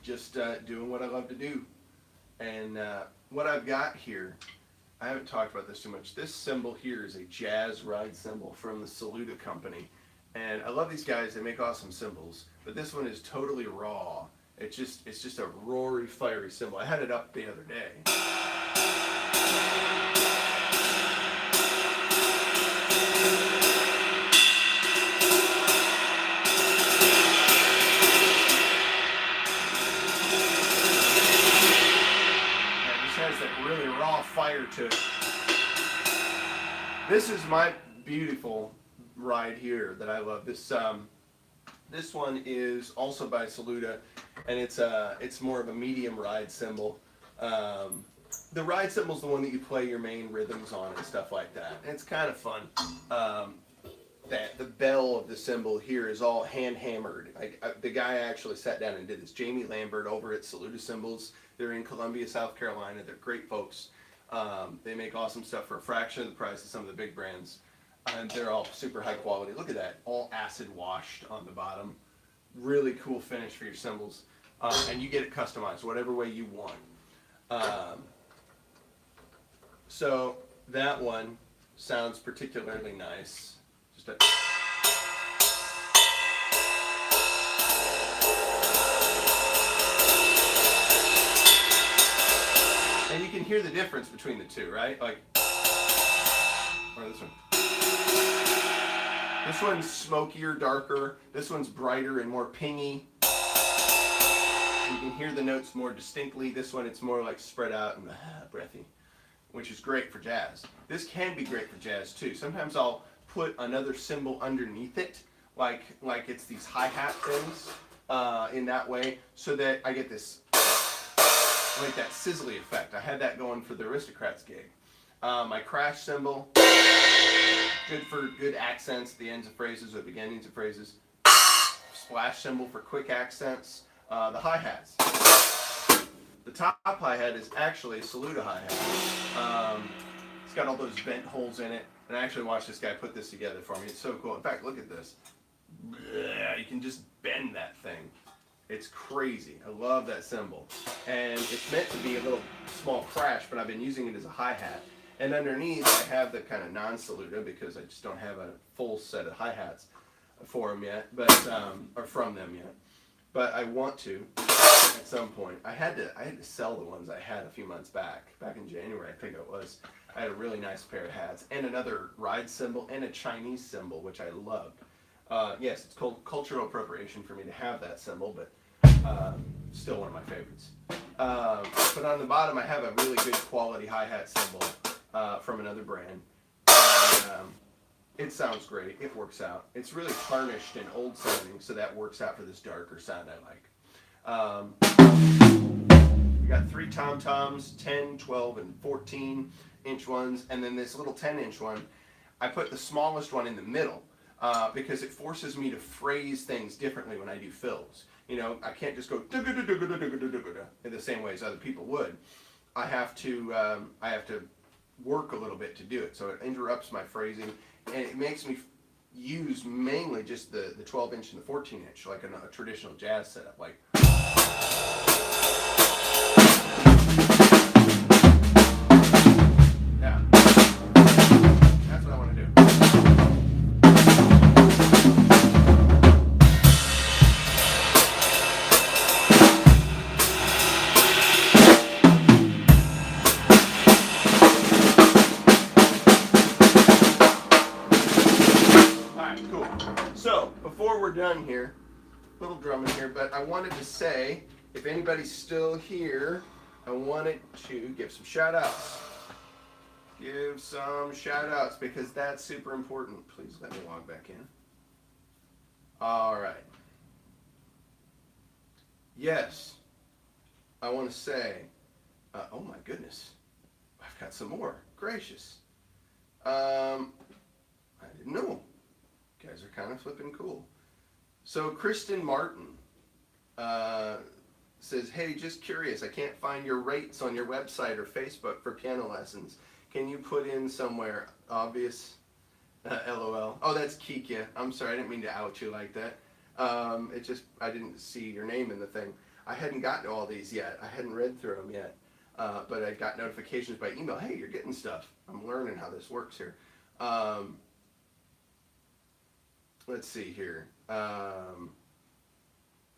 just doing what I love to do. And what I've got here, I haven't talked about this too much. This cymbal here is a jazz ride cymbal from the Saluda company. And I love these guys, they make awesome cymbals. But this one is totally raw. It's just a roary, fiery cymbal. I had it up the other day. Really raw fire to it. This is my beautiful ride here that I love. This one is also by Saluda, and it's more of a medium ride cymbal. The ride cymbal is the one that you play your main rhythms on and stuff like that. And it's kind of fun. The bell of the cymbal here is all hand hammered. The guy actually sat down and did this. Jamie Lambert over at Saluda Cymbals. They're in Columbia, South Carolina. They're great folks. They make awesome stuff for a fraction of the price of some of the big brands. And they're all super high quality. Look at that. All acid washed on the bottom. Really cool finish for your cymbals. And you get it customized whatever way you want. So that one sounds particularly nice. Just a... And you can hear the difference between the two, right? Like, or this one. This one's smokier, darker. This one's brighter and more pingy. You can hear the notes more distinctly. This one, it's more like spread out and breathy, which is great for jazz. This can be great for jazz too. Sometimes I'll put another cymbal underneath it, like it's these hi-hat things. in that way, so that I get this like that sizzly effect. I had that going for the Aristocrats gig. My crash cymbal, good for good accents at the ends of phrases or beginnings of phrases. Splash cymbal for quick accents. The hi-hats. The top hi-hat is actually a Saluda hi-hat. It's got all those vent holes in it, and I actually watched this guy put this together for me. It's so cool. In fact, look at this. You can just bend that thing. It's crazy. I love that cymbal. And it's meant to be a little small crash, but I've been using it as a hi-hat. And underneath, I have the kind of non-Saluda because I just don't have a full set of hi-hats for them yet, or from them yet. But I want to at some point. I had to sell the ones I had a few months back in January, I think it was. I had a really nice pair of hats and another ride cymbal and a Chinese cymbal, which I loved. Yes, it's called cultural appropriation for me to have that cymbal, but still one of my favorites. But on the bottom, I have a really good quality hi-hat cymbal from another brand. And, it sounds great. It works out. It's really tarnished and old sounding, so that works out for this darker sound I like. We got 3 tom-toms, 10, 12, and 14-inch ones, and then this little 10-inch one. I put the smallest one in the middle because it forces me to phrase things differently when I do fills. You know, I can't just go in the same way as other people would. I have to work a little bit to do it, so it interrupts my phrasing. And it makes me use mainly just the 12-inch and the 14-inch, like a traditional jazz setup. Like, yeah, that's what I want to do. So, before we're done here, little drumming here, but I wanted to say, if anybody's still here, I wanted to give some shout outs. Give some shout outs because that's super important. Please let me log back in. All right. Yes, I want to say, oh my goodness, I've got some more. Gracious. I didn't know. You guys are kind of flipping cool. So Kristen Martin says, hey, just curious, I can't find your rates on your website or Facebook for piano lessons. Can you put in somewhere obvious? LOL. Oh, that's Kikia. I'm sorry, I didn't mean to out you like that. I didn't see your name in the thing. I hadn't gotten to all these yet. I hadn't read through them yet. But I got notifications by email. Hey, you're getting stuff. I'm learning how this works here. Let's see here.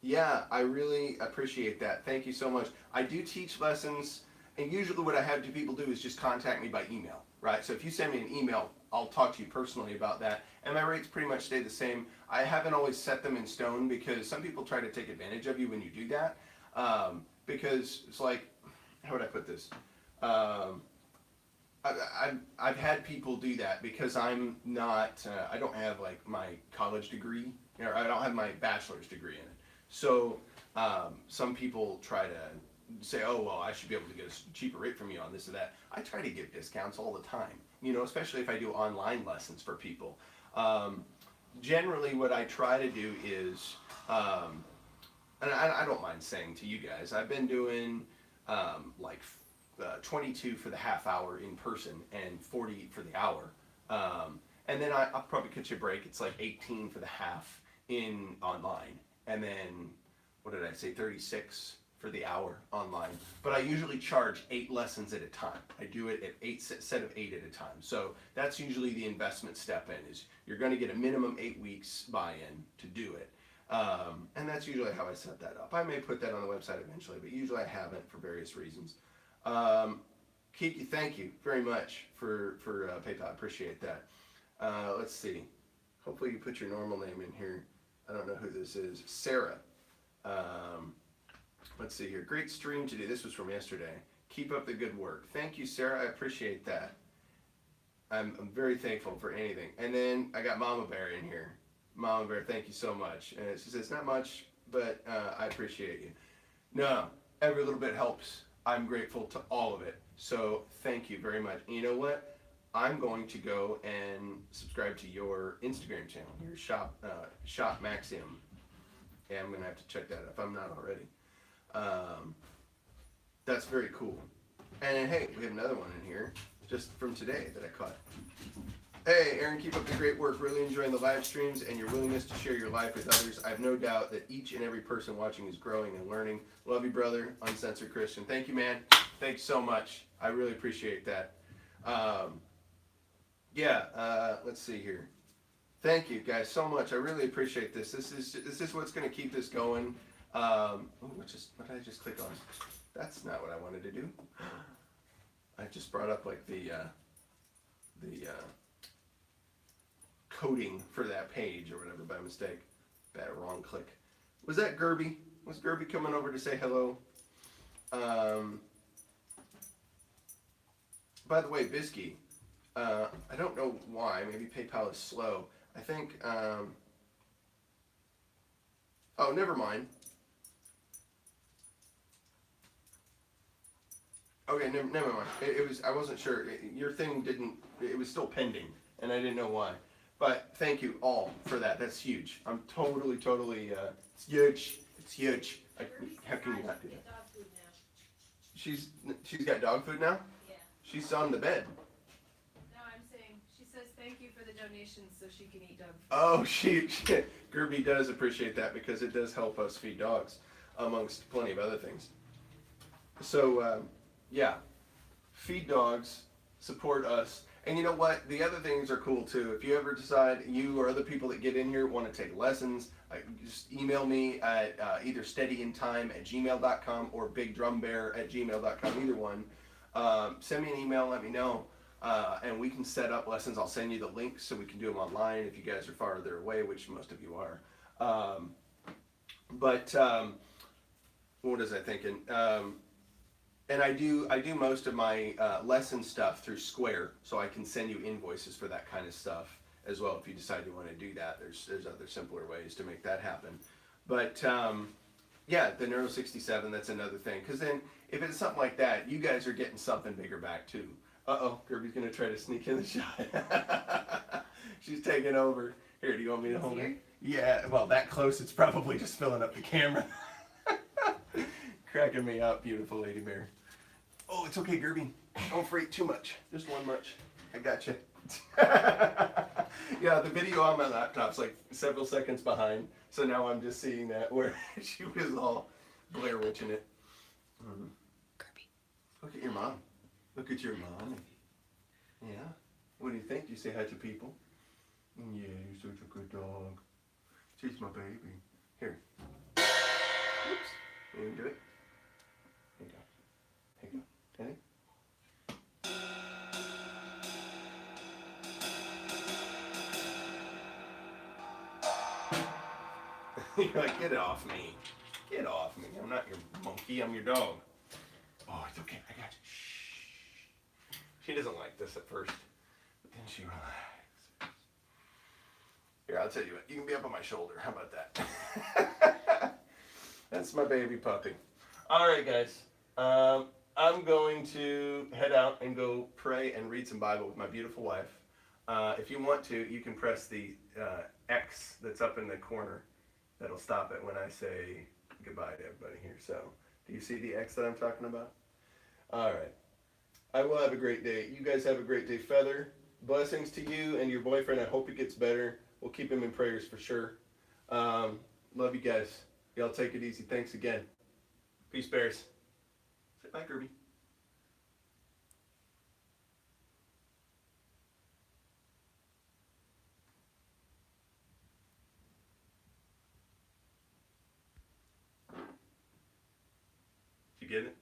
Yeah, I really appreciate that. Thank you so much. I do teach lessons, and usually what I have people do is just contact me by email, right? So if you send me an email, I'll talk to you personally about that, and my rates pretty much stay the same. I haven't always set them in stone because some people try to take advantage of you when you do that, because it's like, how would I put this? I've had people do that because I'm not, I don't have like my college degree, or I don't have my bachelor's degree in it. So some people try to say, oh, well, I should be able to get a cheaper rate from you on this or that. I try to give discounts all the time, you know, especially if I do online lessons for people. Generally what I try to do is, and I don't mind saying to you guys, I've been doing like 22 for the half hour in person and 40 for the hour. And then I'll probably cut you a break. It's like 18 for the half in online. And then, what did I say, 36 for the hour online. But I usually charge 8 lessons at a time. I do it at set of 8 at a time. So that's usually the investment step in, is you're going to get a minimum 8 weeks buy-in to do it. And that's usually how I set that up. I may put that on the website eventually, but usually I haven't for various reasons. Kiki, thank you very much for PayPal. I appreciate that. Let's see. Hopefully you put your normal name in here. I don't know who this is. Sarah. Let's see here. Great stream today. This was from yesterday. Keep up the good work. Thank you, Sarah. I appreciate that. I'm very thankful for anything. And then I got Mama Bear in here. Mama Bear, thank you so much. And she says, not much. but I appreciate you. No, every little bit helps. I'm grateful to all of it. So thank you very much. And you know what? I'm going to go and subscribe to your Instagram channel, your shop Maxim. Yeah, I'm gonna have to check that out if I'm not already. Um, that's very cool. And then, hey, we have another one in here just from today that I caught. Hey, Aaron, keep up the great work. Really enjoying the live streams and your willingness to share your life with others. I have no doubt that each and every person watching is growing and learning. Love you, brother. Uncensored Christian. Thank you, man. Thanks so much. I really appreciate that. Let's see here. Thank you, guys, so much. I really appreciate this. This is what's going to keep this going. What did I just click on? That's not what I wanted to do. I just brought up like the coding for that page or whatever by mistake. Bad wrong click. Was that Gerby? Was Gerby coming over to say hello? By the way, Bisky, I don't know why. Maybe PayPal is slow. I think. Oh, never mind. Okay, never mind. It was. I wasn't sure. Your thing didn't. It was still pending, and I didn't know why. But thank you all for that. That's huge. I'm totally. It's huge. It's huge. How can you not do that? She's got dog food now. Yeah. She's on the bed. No, I'm saying she says thank you for the donations so she can eat dog food. Oh, Gerby does appreciate that because it does help us feed dogs, amongst plenty of other things. So, feed dogs, support us. And you know what? The other things are cool too. If you ever decide, you or other people that get in here want to take lessons, just email me at either steadyintime@gmail.com or bigdrumbear@gmail.com, either one. Send me an email, let me know, and we can set up lessons. I'll send you the links so we can do them online if you guys are farther away, which most of you are. What was I thinking? And I do most of my lesson stuff through Square, so I can send you invoices for that kind of stuff as well. If you decide you want to do that, there's other simpler ways to make that happen. But the Neuro 67, that's another thing. Because then if it's something like that, you guys are getting something bigger back too. Uh-oh, Kirby's gonna try to sneak in the shot. She's taking over. Here, do you want me to hold it? Yeah, well, that close, it's probably just filling up the camera. Cracking me up, beautiful lady bear. Oh, it's okay, Gerby. Don't freight too much. Just one much. I got you. Yeah, the video on my laptop's like several seconds behind, so now I'm just seeing that where she was all Blair Witching it. Gerby. Look at your mom. Look at your mom. Yeah. What do you think? Do you say hi to people? Yeah, you're such a good dog. She's my baby. Here. Oops. You want to do it? Here you go. Here you go. Ready? You're like, get off me. Get off me. I'm not your monkey. I'm your dog. Oh, it's okay. I got you. Shh. She doesn't like this at first, but then she relaxes. Here, I'll tell you what. You can be up on my shoulder. How about that? That's my baby puppy. All right, guys. I'm going to head out and go pray and read some Bible with my beautiful wife. If you want to, you can press the X that's up in the corner. That'll stop it when I say goodbye to everybody here. So, do you see the X that I'm talking about? All right. I will have a great day. You guys have a great day. Feather, blessings to you and your boyfriend. I hope it gets better. We'll keep him in prayers for sure. Love you guys. Y'all take it easy. Thanks again. Peace, bears. Say bye, Kirby. You get it?